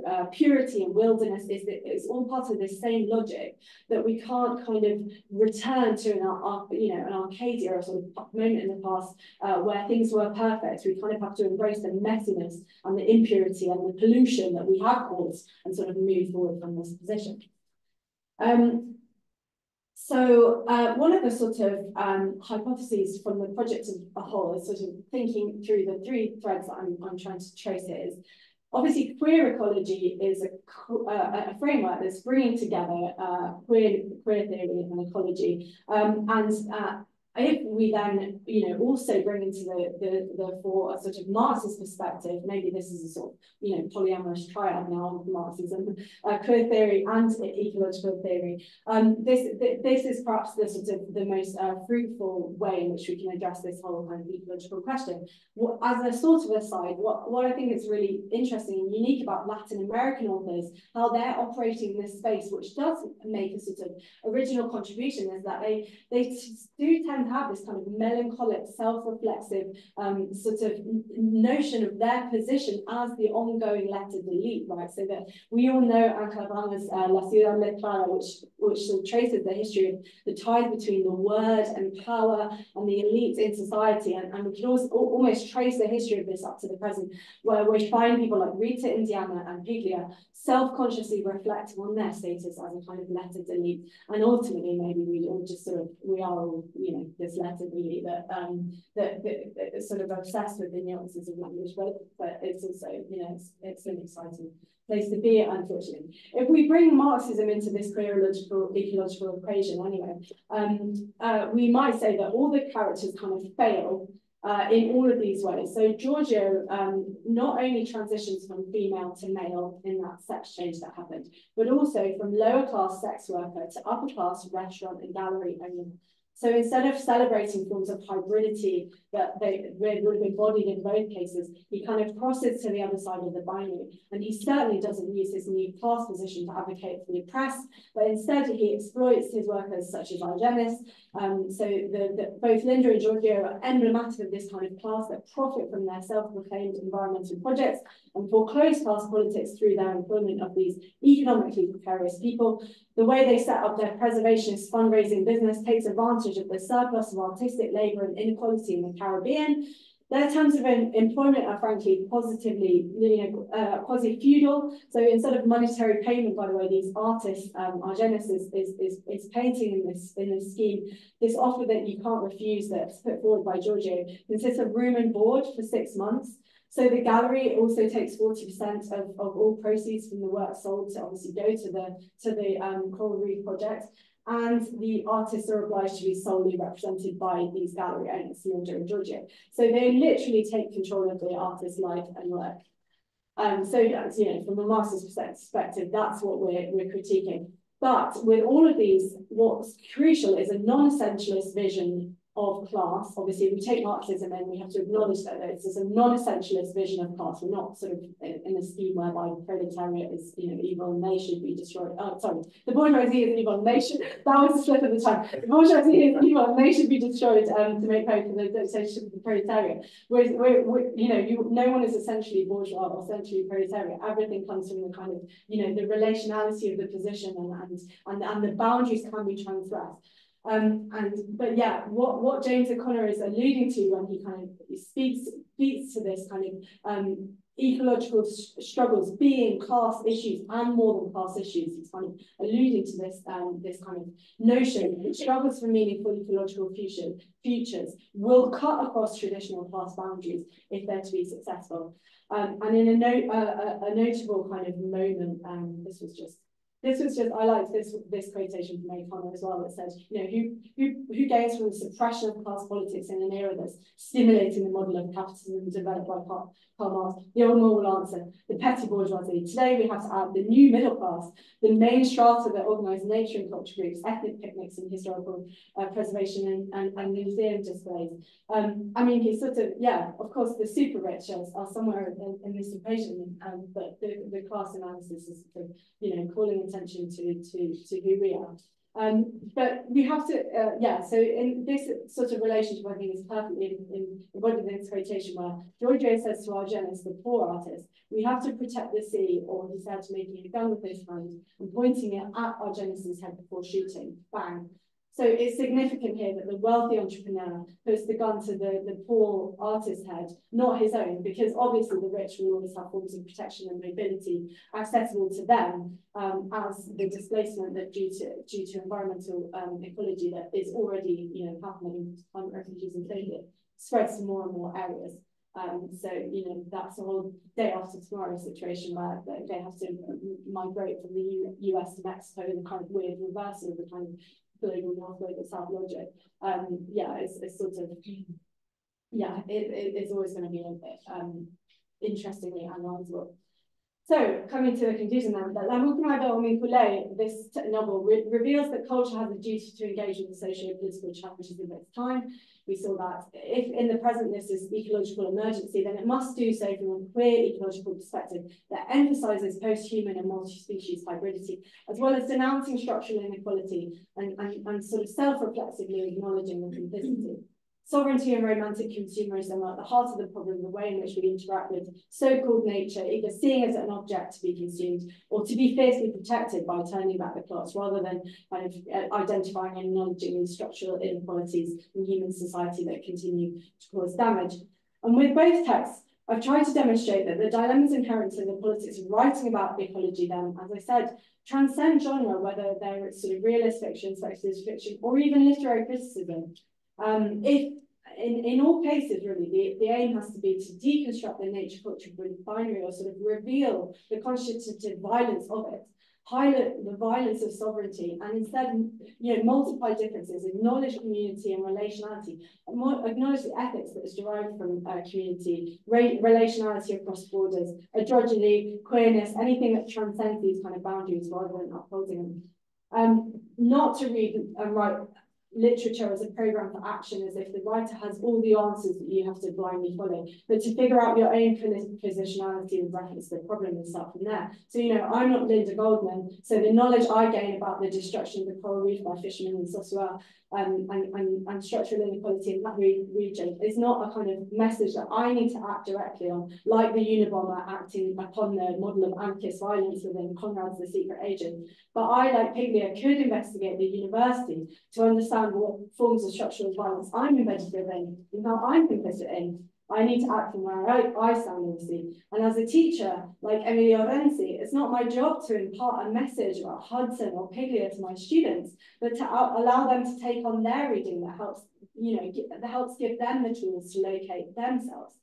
of purity and wilderness, is all part of this same logic that we can't kind of return to an Arcadia or sort of moment in the past where things were perfect. We kind of have to embrace the messiness and the impurity and the pollution that we have caused and sort of move forward from this position. So one of the sort of hypotheses from the project as a whole is sort of thinking through the three threads that I'm trying to trace here. Is obviously, queer ecology is a framework that's bringing together queer theory and ecology, and if we then, also bring into the for a sort of Marxist perspective, maybe this is a sort of, polyamorous triad now of Marxism, queer theory and ecological theory. This is perhaps the sort of the most fruitful way in which we can address this whole kind of ecological question. As a sort of aside, what I think is really interesting and unique about Latin American authors, how they're operating in this space, which does make a sort of original contribution, is that they do tend to have this kind of melancholic, self-reflexive sort of notion of their position as the ongoing lettered elite, right? So that we all know Anclavan's La Ciudad Letrada, which sort of traces the history of the tie between the word and power and the elite in society, and we can also almost trace the history of this up to the present, where we find people like Rita Indiana and Piglia self-consciously reflecting on their status as a kind of lettered elite, and ultimately maybe we are all, this lettered elite that is sort of obsessed with the nuances of language, but it's also, it's an exciting place to be, unfortunately. If we bring Marxism into this ecological equation anyway, we might say that all the characters kind of fail in all of these ways. So Giorgio not only transitions from female to male in that sex change that happened, but also from lower class sex worker to upper class restaurant and gallery owner. So instead of celebrating forms of hybridity that would have embodied in both cases, he kind of crosses to the other side of the binary. And he certainly doesn't use his new class position to advocate for the oppressed, but instead he exploits his workers such as hygienists. So both Linda and Giorgio are emblematic of this kind of class that profit from their self-proclaimed environmental projects and foreclose class politics through their employment of these economically precarious people. The way they set up their preservationist fundraising business takes advantage of the surplus of artistic labour and inequality in the Caribbean. Their terms of employment are frankly positively, quasi-feudal. So instead of monetary payment, by the way, these artists, Argenis is painting in this scheme. This offer that you can't refuse that's put forward by Giorgio consists of room and board for 6 months. So the gallery also takes 40% of all proceeds from the work sold to obviously go to the Coral Reef project, and the artists are obliged to be solely represented by these gallery owners, Linda and Giorgio. So they literally take control of the artist's life and work. So that's, you know, from a master's perspective, that's what we're critiquing. But with all of these, what's crucial is a non-essentialist vision of class. Obviously, if we take Marxism and we have to acknowledge that it's a non-essentialist vision of class. We're not sort of in a scheme whereby the proletariat is, you know, evil and they should be destroyed. Oh, sorry, the bourgeoisie is evil and they should, that was a slip of the tongue. The bourgeoisie is evil and they should be destroyed to make way for the dictatorship of the proletariat. You know, no one is essentially bourgeois or essentially proletariat. Everything comes from the kind of, you know, the relationality of the position and the boundaries can be transgressed. But yeah, what James O'Connor is alluding to when he kind of speaks to this kind of ecological struggles being class issues and more than class issues, he's kind of alluding to this this kind of notion that struggles for meaningful ecological futures will cut across traditional class boundaries if they're to be successful. And in a notable kind of moment, this was just, I liked this quotation from O'Connor as well, that says, you know, who gains from the suppression of class politics in an era that's stimulating the model of capitalism developed by Karl Marx? The old normal answer, the petty bourgeoisie. Today we have to add the new middle class, the main strata that organise nature and culture groups, ethnic picnics and historical preservation and museum displays. I mean, he's sort of, yeah, of course, the super rich are somewhere in this equation, but the class analysis is sort of, you know, calling attention to who we are. But we have to, yeah, so in this sort of relationship, I think is perfectly embodied in this quotation where Giorgio says to Argenis, the poor artist, we have to protect the sea, or he said, making a gun with his hand and pointing it at Argenis's head before shooting, bang. So it's significant here that the wealthy entrepreneur puts the gun to the poor artist's head, not his own, because obviously the rich will always have forms of protection and mobility accessible to them, as the displacement that due to environmental ecology that is already, you know, happening on refugees and Colombia spreads to more and more areas. So, you know, that's a whole day after tomorrow situation where they have to migrate from the US to Mexico in a kind of weird reversal of the kind of global north, global south logic. Yeah, it's sort of, yeah, it's always going to be a bit interestingly analysable. So, coming to the conclusion then, that Omicunlé, this novel reveals that culture has a duty to engage with the socio-political challenges of its time. We saw that if in the present this is ecological emergency, then it must do so from a queer ecological perspective that emphasises post-human and multi-species hybridity, as well as denouncing structural inequality and sort of self-reflexively acknowledging the complicity. Sovereignty and romantic consumerism are at the heart of the problem, the way in which we interact with so-called nature, either seeing it as an object to be consumed or to be fiercely protected by turning back the clocks, rather than kind of identifying and acknowledging the structural inequalities in human society that continue to cause damage. And with both texts, I've tried to demonstrate that the dilemmas inherent in the politics of writing about ecology then, as I said, transcend genre, whether they're sort of realist fiction, speculative fiction, or even literary criticism. If in all cases, really, the aim has to be to deconstruct the nature culture binary, or sort of reveal the constitutive violence of it, highlight the violence of sovereignty, and instead, you know, multiply differences, acknowledge community and relationality, acknowledge the ethics that is derived from community, relationality across borders, androgyny, queerness, anything that transcends these kind of boundaries rather than upholding them. Not to read and write literature as a program for action, as if the writer has all the answers that you have to blindly follow, but to figure out your own positionality and reference the problem and start from there. So, you know, I'm not Linda Goldman, so the knowledge I gain about the destruction of the coral reef by fishermen in Sosua and structural inequality in that region is not a kind of message that I need to act directly on, like the Unabomber acting upon the model of anarchist violence within Conrad's The Secret Agent. But I, like Piglia, could investigate the university to understand what forms of structural violence I'm embedded in and how I'm complicit in. I need to act from where I stand, obviously. And as a teacher, like Emilio Renzi, it's not my job to impart a message about Hudson or Piglia to my students, but to allow them to take on their reading that helps, you know, that helps give them the tools to locate themselves.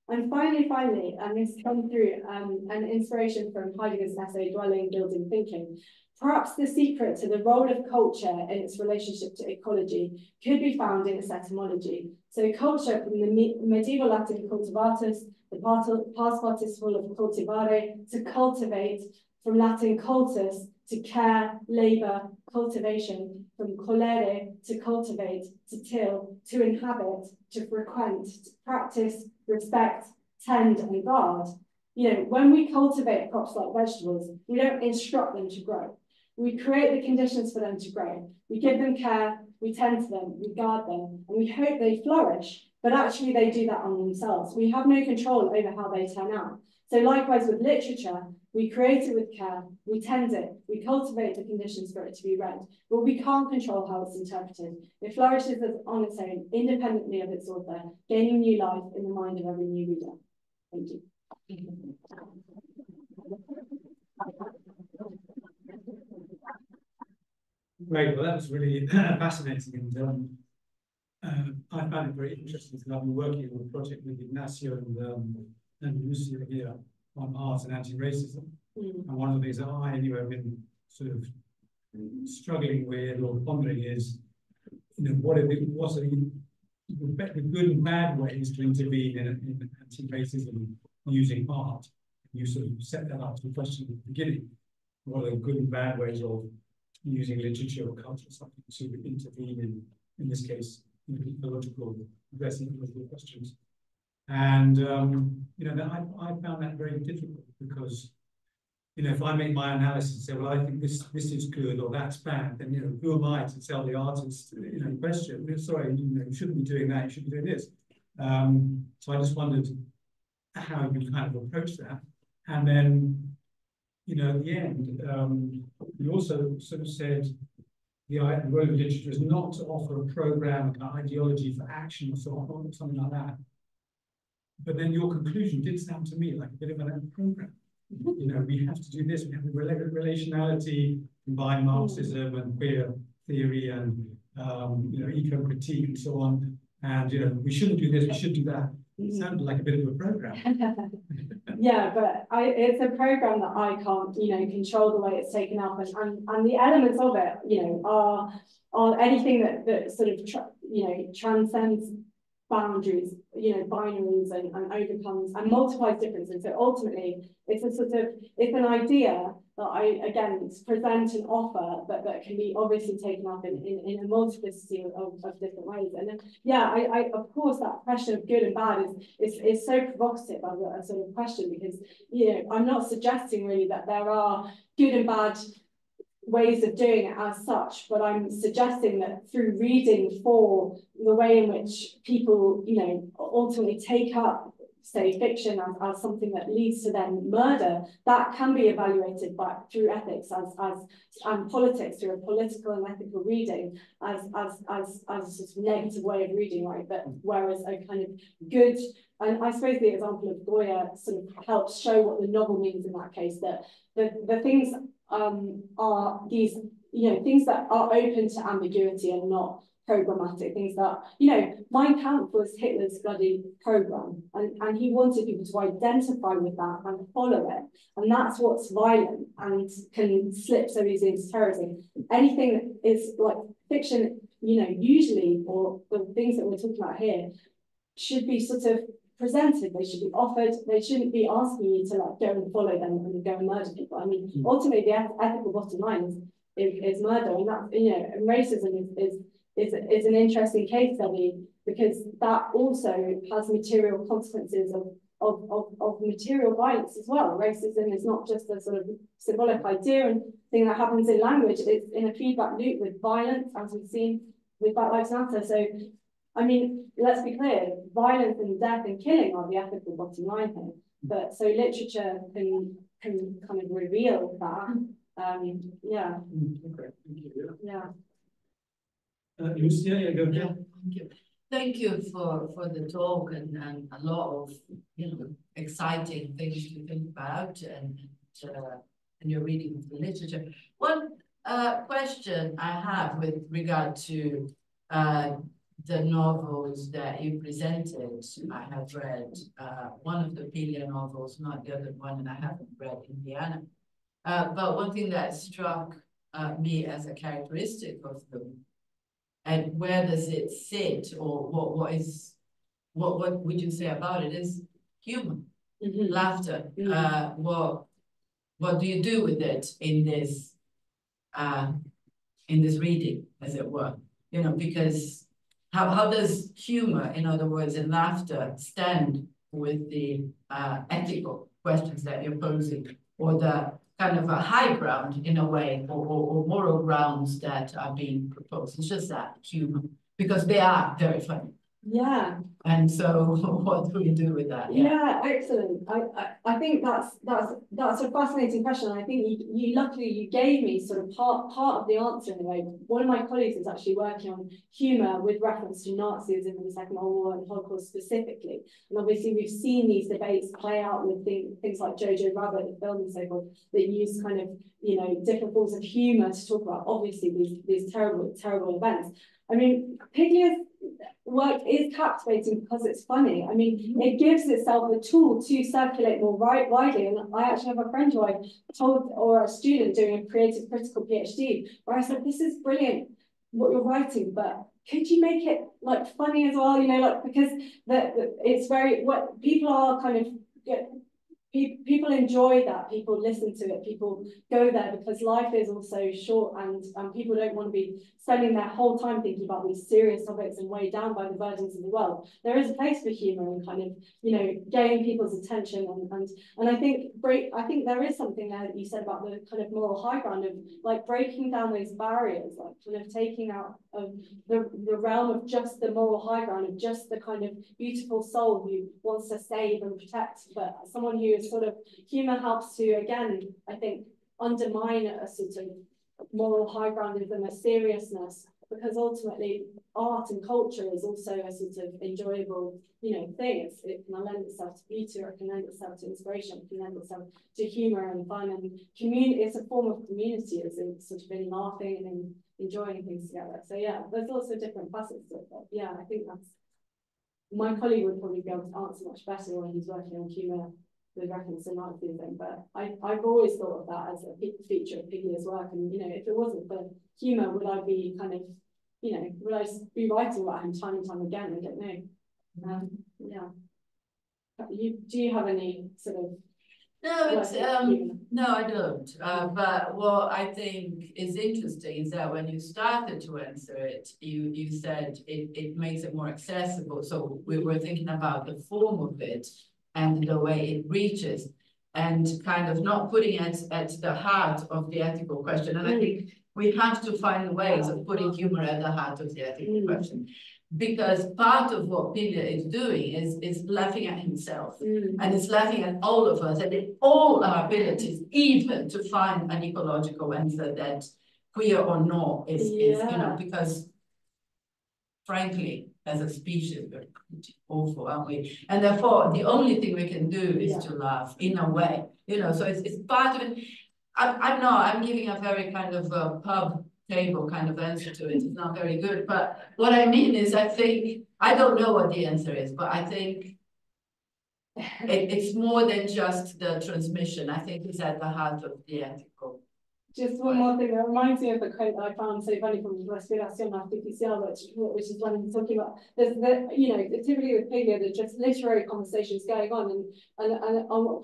And finally, and this comes through an inspiration from Heidegger's essay, Dwelling, Building, Thinking. Perhaps the secret to the role of culture in its relationship to ecology could be found in its etymology. So culture, from the medieval Latin cultivatus, the past participle of cultivare, to cultivate, from Latin cultus, to care, labour, cultivation, from colere, to cultivate, to till, to inhabit, to frequent, to practice, respect, tend, and guard. You know, when we cultivate crops like vegetables, we don't instruct them to grow. We create the conditions for them to grow. We give them care, we tend to them, we guard them, and we hope they flourish, but actually they do that on themselves. We have no control over how they turn out. So likewise with literature, we create it with care, we tend it, we cultivate the conditions for it to be read, but we can't control how it's interpreted. It flourishes on its own, independently of its author, gaining new life in the mind of every new reader. Thank you. Great, well, that was really fascinating, and I found it very interesting because I've been working on a project with Ignacio and Lucia here on art and anti-racism. And one of the things that I anyway have been sort of struggling with or pondering is, you know, what are the good and bad ways to intervene in anti-racism using art? You sort of set that up to the question at the beginning. What are the good and bad ways of using literature or culture or something to intervene in this case, ecological, addressing ecological questions? And, you know, I found that very difficult because, you know, if I make my analysis and say, well, I think this is good or that's bad, then, you know, who am I to tell the artist, you know, question, sorry, you know, you shouldn't be doing that, you should be doing this. So I just wondered how you kind of approach that. And then, you know, at the end, you also sort of said the role of literature is not to offer a program, an ideology for action or so on, or something like that. But then your conclusion did sound to me like a bit of a program. You know, we have to do this, we have the relationality, combine Marxism and queer theory and, you know, eco-critique and so on. And, you know, we shouldn't do this, we should do that. It sounded like a bit of a program. Yeah, but it's a program that I can't, you know, control the way it's taken up, and the elements of it, you know, are anything that sort of you know, transcends boundaries, you know, binaries and overcomes and multiplies differences. So ultimately, it's a sort of, it's an idea that I, again, present and offer, but that can be obviously taken up in a multiplicity of different ways. And then, yeah, I of course, that question of good and bad is so provocative as a sort of question, because, you know, I'm not suggesting really that there are good and bad ways of doing it as such, but I'm suggesting that through reading for the way in which people, you know, ultimately take up, say, fiction as something that leads to then murder, that can be evaluated through ethics and politics, through a political and ethical reading as a sort of negative way of reading, right? But whereas a kind of good, and I suppose the example of Goya sort of helps show what the novel means in that case, that the things are these, you know, things that are open to ambiguity and not programmatic, things that, you know, Mein Kampf was Hitler's bloody program, and he wanted people to identify with that and follow it, and that's what's violent and can slip so easily into terrorism. Anything that is like fiction, you know, usually, or the things that we're talking about here, should be sort of presented, they should be offered, they shouldn't be asking you to like go and follow them and go and murder people. I mean, ultimately the ethical bottom line is murder, and that, you know, and racism is an interesting case study, because that also has material consequences of material violence as well. Racism is not just a sort of symbolic idea and thing that happens in language, it's in a feedback loop with violence, as we've seen with Black Lives Matter. So I mean, let's be clear, violence and death and killing are the ethical bottom line here. But so literature can kind of reveal that. Yeah. Okay, thank you. Yeah. Lucia, you go ahead. Thank you. Thank you for the talk and a lot of, you know, exciting things to think about and your reading of the literature. One question I have with regard to the novels that you presented. I have read one of the Piglia novels, not the other one, and I haven't read Indiana. But one thing that struck me as a characteristic of them? And where does it sit, or what would you say about it? Is humor, laughter. What do you do with it in this reading, as it were? You know, because how does humor, in other words, and laughter stand with the ethical questions that you're posing, or the kind of a high ground in a way, or moral grounds that are being proposed? It's just that humor, because they are very funny. Yeah. And so what do we do with that? Yeah, excellent. I think that's a fascinating question. I think you luckily you gave me sort of part of the answer in a way. One of my colleagues is actually working on humour with reference to Nazism in the Second World War and Holocaust specifically. And obviously we've seen these debates play out with things like Jojo Rabbit, the film and so forth, that use kind of, you know, different forms of humour to talk about obviously these terrible events. I mean, Piglia's work is captivating because it's funny. I mean, it gives itself a tool to circulate more widely. And I actually have a friend who I told, or a student doing a creative critical PhD, where I said, this is brilliant what you're writing, but could you make it like funny as well? You know, like, because it's very, what people are kind of people enjoy that, people listen to it, people go there, because life is also short, and people don't want to be spending their whole time thinking about these serious topics and weighed down by the burdens of the world. There is a place for humour and kind of, you know, getting people's attention, and I think there is something there that you said about the kind of moral high ground of like breaking down those barriers, like kind of taking out of the realm of just the moral high ground of just the kind of beautiful soul who wants to save and protect, but someone who is sort of, humour helps to, again, I think, undermine a sort of moral high groundism, a seriousness, because ultimately art and culture is also a sort of enjoyable, you know, thing. It can lend itself to beauty, or it can lend itself to inspiration, it can lend itself to humour and fun, and community. It's a form of community, it's sort of in laughing and enjoying things together. So yeah, there's also different facets to it, but yeah, I think that's, my colleague would probably be able to answer much better when he's working on humour with reference to Nazism, but I've always thought of that as a feature of Piglia's work. And, you know, if it wasn't for humour, would I be kind of, you know, would I be writing about him time and time again? I don't know. Yeah. Do you have any sort of? No, it's no, I don't. But what I think is interesting is that when you started to answer it, you said it makes it more accessible. So we were thinking about the form of it and the way it reaches, and kind of not putting it at the heart of the ethical question. And I think we have to find ways of putting humor at the heart of the ethical question, because part of what Piglia is doing is laughing at himself, and it's laughing at all of us, and in all our abilities, even to find an ecological answer that, queer or not, is you know, because frankly, as a species, we're awful, aren't we? And therefore, the only thing we can do is to laugh in a way, you know. So it's part of it. I'm giving a very kind of pub table kind of answer to it. It's not very good, but what I mean is, I think I don't know what the answer is, but I think it's more than just the transmission. I think it's at the heart of the ethical. Just one more thing, that reminds me of the quote that I found so funny from Respiration Artificial, which is when he's talking about, there's you know, typically with Piglia, there's just literary conversations going on, and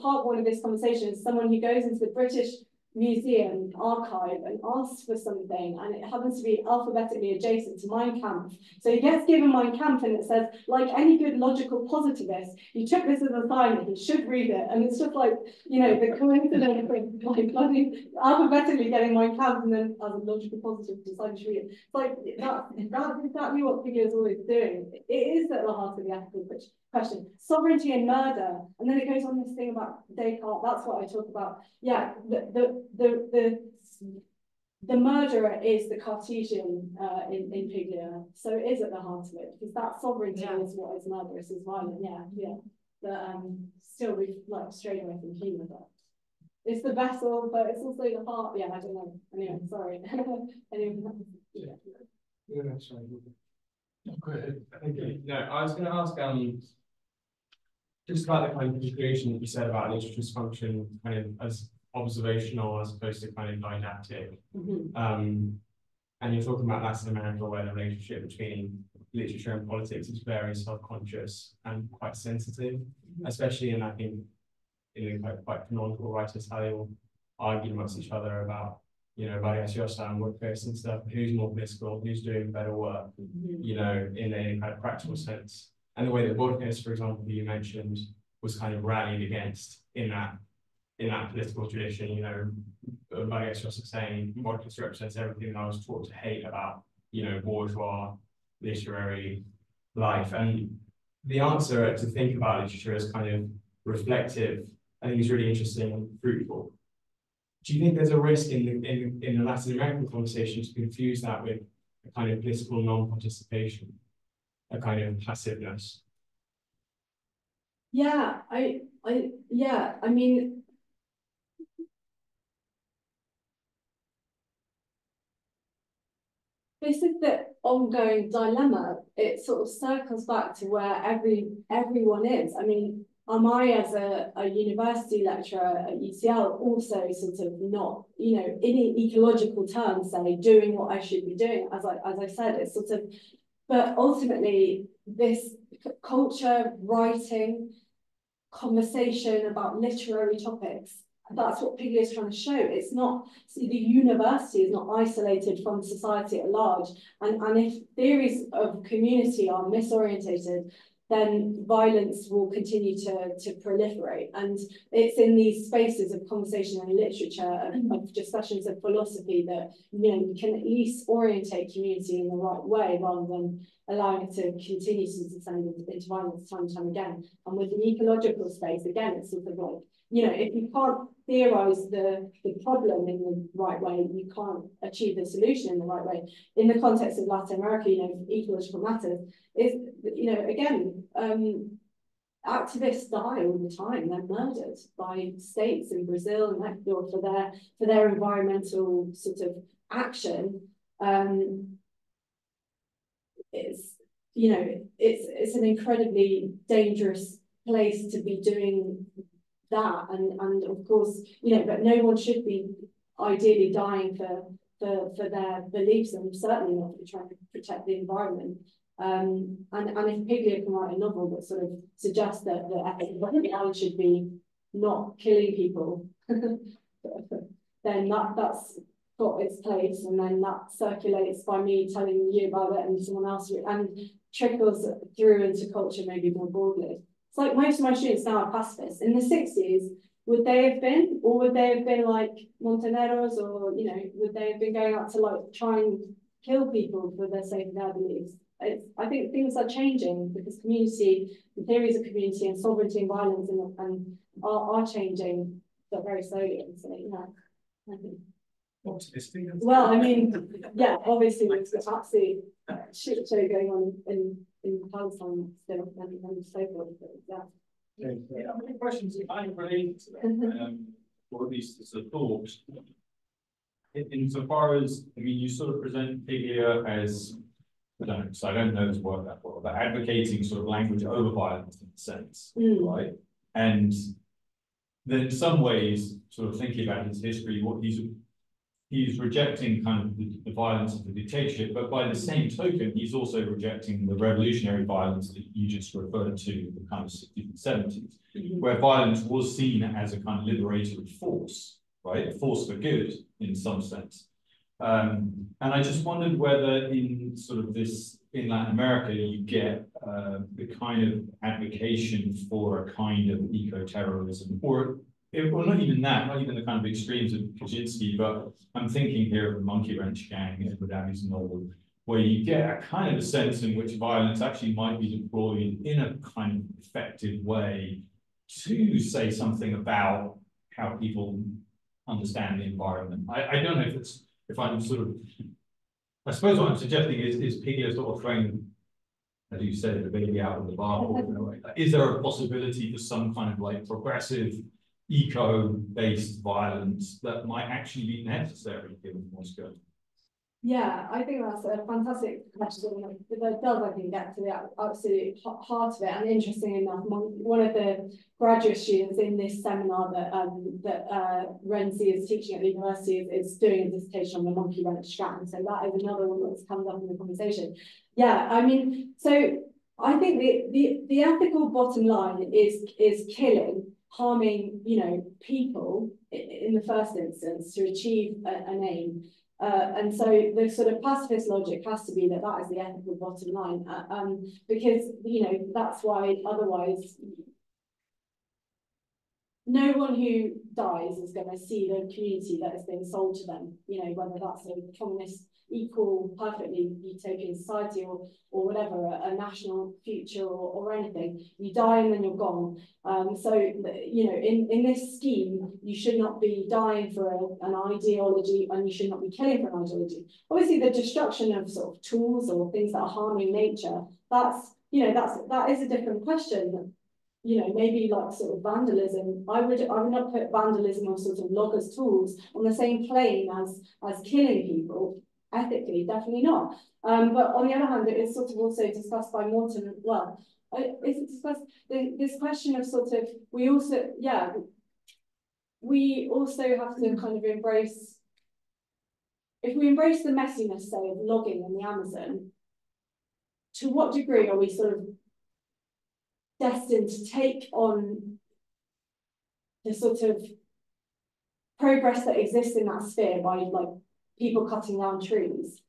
part of one of this conversation is someone who goes into the British Museum archive and asks for something, and it happens to be alphabetically adjacent to Mein Kampf. So he gets given Mein Kampf, and it says, like any good logical positivist, he took this as a sign that he should read it. And it's just like, you know, the coincidence of like bloody alphabetically getting Mein Kampf, and then as a logical positive decided to read it. It's like that's exactly what Piglia is always doing. It is at the heart of the ethical question, sovereignty and murder, and then it goes on this thing about Descartes. That's what I talk about. Yeah, the murderer is the Cartesian in Piglia, so it is at the heart of it, because that sovereignty is what is murderous, is violent. But still we've like strayed away from humour, but it's the vessel, but it's also the heart. Yeah, I don't know. Anyway, sorry. Anyway, Sorry. Go ahead. Okay. No, I was going to ask just about the kind of integration that you said about literature function kind of as observational as opposed to kind of didactic. Mhm. And you're talking about Latin America, where the relationship between literature and politics is very self-conscious and quite sensitive, especially in, I think, in quite canonical writers, how they all argue amongst each other about, you know, Vargas Llosa and Woodface and stuff, who's more political, who's doing better work, you know, in a kind of practical sense. And the way that Woodface, for example, you mentioned, was kind of rallied against in that political tradition, you know, Vargas Llosa saying Woodface represents everything that I was taught to hate about, you know, bourgeois literary life. And the answer to think about literature as kind of reflective, I think is really interesting and fruitful. Do you think there's a risk in the Latin American conversation to confuse that with a kind of political non-participation, a kind of passiveness? Yeah, I mean, this is the ongoing dilemma. It sort of circles back to where everyone is. I mean, am I, as a university lecturer at UCL, also sort of not, you know, in ecological terms, say, doing what I should be doing? As I said, it's sort of, but ultimately, this culture, writing, conversation about literary topics, that's what Piglia is trying to show. It's not, see, the university is not isolated from society at large. And if theories of community are misorientated, then violence will continue to proliferate. And it's in these spaces of conversation and literature, of discussions of philosophy, that, you know, you can at least orientate community in the right way, rather than allowing it to continue to descend into violence time and time again. And with the ecological space, again, it's sort of like, you know, if you can't theorize the problem in the right way, you can't achieve the solution in the right way. In the context of Latin America, you know, ecological matters, is, you know, again, activists die all the time. They're murdered by states in Brazil and Ecuador for their environmental sort of action. It's, you know, it's an incredibly dangerous place to be doing that, and of course, you know, but no one should be ideally dying for their beliefs, and certainly not for trying to protect the environment. And if Piglia can write a novel that sort of suggests that the ethics of violence should be not killing people, then that's got its place, and then that circulates by me telling you about it and someone else, and trickles through into culture maybe more broadly. It's like most of my students now are pacifists. In the 60s, would they have been, or would they have been like Montoneros, or, you know, would they have been going out to like try and kill people for the sake of their beliefs? I think things are changing, because community, the theories of community and sovereignty and violence and are changing, but very slowly. And so, you know, I think. Well, I mean, yeah, obviously there's an absolute shit show going on in Palestine still, and so forth. But yeah. Yeah, how many questions I related to that, or at least as a thought? Insofar as, I mean, you sort of present Piglia as, I don't know, so I don't know his work that well, but advocating sort of language over violence in a sense, right? And then in some ways, sort of thinking about his history, what he's rejecting kind of the violence of the dictatorship, but by the same token, he's also rejecting the revolutionary violence that you just referred to in the kind of 60s and 70s, where violence was seen as a kind of liberatory force, right? A force for good in some sense. And I just wondered whether in sort of this, in Latin America, you get the kind of advocation for a kind of eco-terrorism, or not even that, not even the kind of extremes of Kaczynski, but I'm thinking here of the Monkey Wrench Gang, Edward Abbey's novel, where you get a kind of a sense in which violence actually might be deployed in a kind of effective way to say something about how people understand the environment. I don't know if I'm sort of, I suppose what I'm suggesting is Piglia sort of throwing, as you said, the baby out of the bathwater in a way. Is there a possibility for some kind of like progressive eco-based violence that might actually be necessary given what's going on? Yeah, I think that's a fantastic question. That does, I think, get to the absolute heart of it. And interesting enough, one of the graduate students in this seminar that Renzi is teaching at the university is doing a dissertation on the monkey wrench strand. So that is another one that's comes up in the conversation. Yeah, I mean, so I think the ethical bottom line is killing, harming, people in the first instance to achieve an aim. And so the sort of pacifist logic has to be that is the ethical bottom line, because that's why otherwise no one who dies is going to see the community that has been sold to them, whether that's a communist, equal, perfectly utopian society or whatever, a national future or anything. You die and then you're gone. So, in this scheme, you should not be dying for an ideology and you should not be killing for an ideology. Obviously, the destruction of sort of tools or things that are harming nature, that is a different question. Maybe like sort of vandalism. I would not put vandalism or sort of loggers' tools on the same plane as killing people. Ethically, definitely not. But on the other hand, it is sort of also discussed by Morton. Well, is it discussed this question of sort of we also have to kind of embrace. If we embrace the messiness, say, of logging in the Amazon, to what degree are we sort of destined to take on the sort of progress that exists in that sphere by like people cutting down trees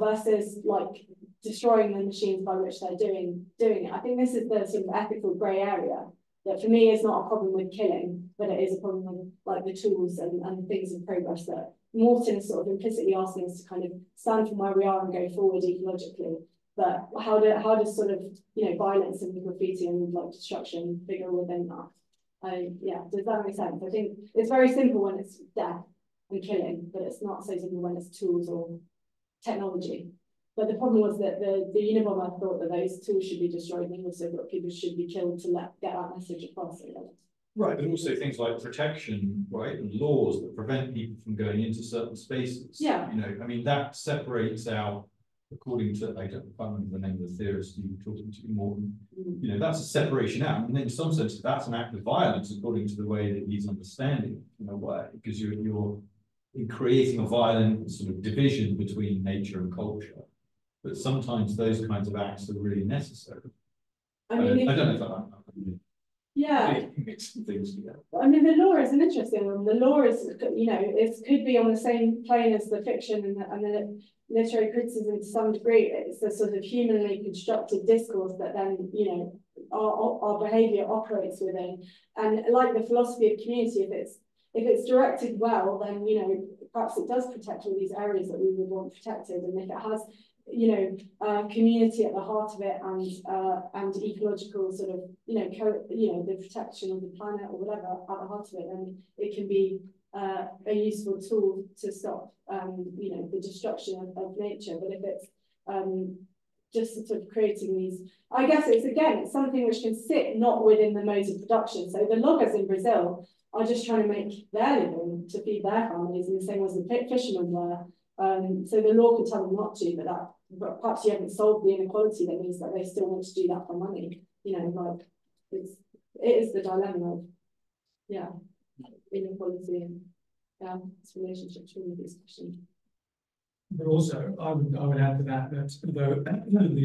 versus like destroying the machines by which they're doing it. I think this is the sort of ethical grey area that for me is not a problem with killing, but it is a problem with like the tools and things of progress that Morton is sort of implicitly asking us to kind of stand from where we are and go forward ecologically. But how does sort of violence and graffiti and like destruction figure within that? Does that make sense? I think it's very simple when it's death and killing, but it's not so simple when it's tools or technology. But the problem was that the Unabomber thought that those tools should be destroyed, and also that people should be killed to get that message across. Right, but also things like protection, right, and laws that prevent people from going into certain spaces. Yeah. I mean, that separates out, according to, I can't remember the name of the theorist you were talking to, Morton, that's a separation out. And in some sense, that's an act of violence, according to the way that he's understanding it, in a way, because you're creating a violent sort of division between nature and culture. But sometimes those kinds of acts are really necessary. I don't know if that. Yeah. Mix some things together. I mean, the law is an interesting one. The law is, it could be on the same plane as the fiction and the literary criticism to some degree. It's a sort of humanly constructed discourse that then, our behaviour operates within. And like the philosophy of community, if it's directed well, then, perhaps it does protect all these areas that we would want protected. And if it has, community at the heart of it and ecological sort of, the protection of the planet or whatever at the heart of it, then it can be a useful tool to stop, the destruction of nature. But if it's just sort of creating these, I guess it's something which can sit not within the modes of production. So the loggers in Brazil are just trying to make their living to feed their families in the same way as the fishermen were. So the law could tell them not to, but perhaps you haven't solved the inequality that means that they still want to do that for money. It is the dilemma of inequality and its relationship to these questions. But also, I would add to that although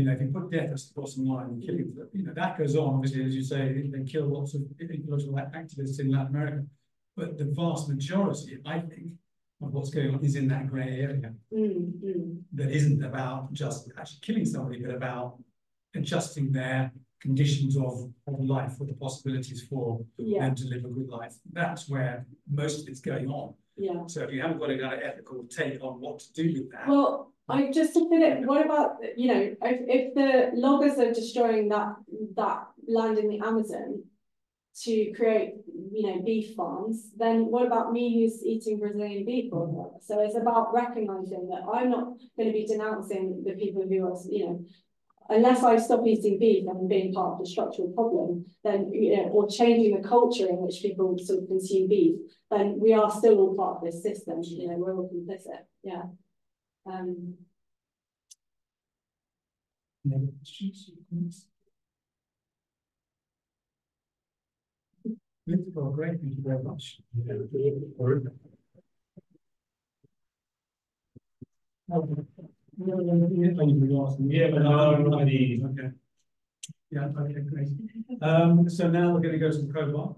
if you put death as the bottom line, killing, that goes on. Obviously, as you say, they kill lots of ecological activists in Latin America, but the vast majority, I think, of what's going on is in that grey area. That isn't about just actually killing somebody, but about adjusting their conditions of life with the possibilities for them to live a good life. That's where most of it's going on. Yeah. So if you haven't got a kind of ethical take on what to do with that. Well, I just to put it, what about, if the loggers are destroying that land in the Amazon to create, beef farms, then what about me who's eating Brazilian beef or whatever? So it's about recognizing that I'm not going to be denouncing the people who are, unless I stop eating beef and being part of the structural problem, then, or changing the culture in which people sort of consume beef, then we are still all part of this system, we're all complicit, yeah. Well, great, thank you very much. Yeah, but okay. Yeah, okay, great. So now we're going to go to the crowbar.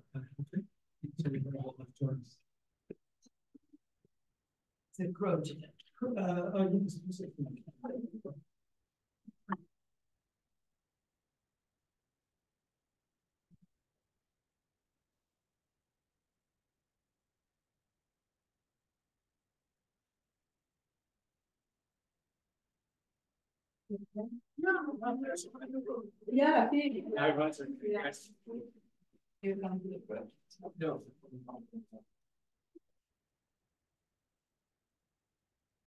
It's a grudge. Yeah, No, right, okay. Yeah. Yes. You come to the grudge. No.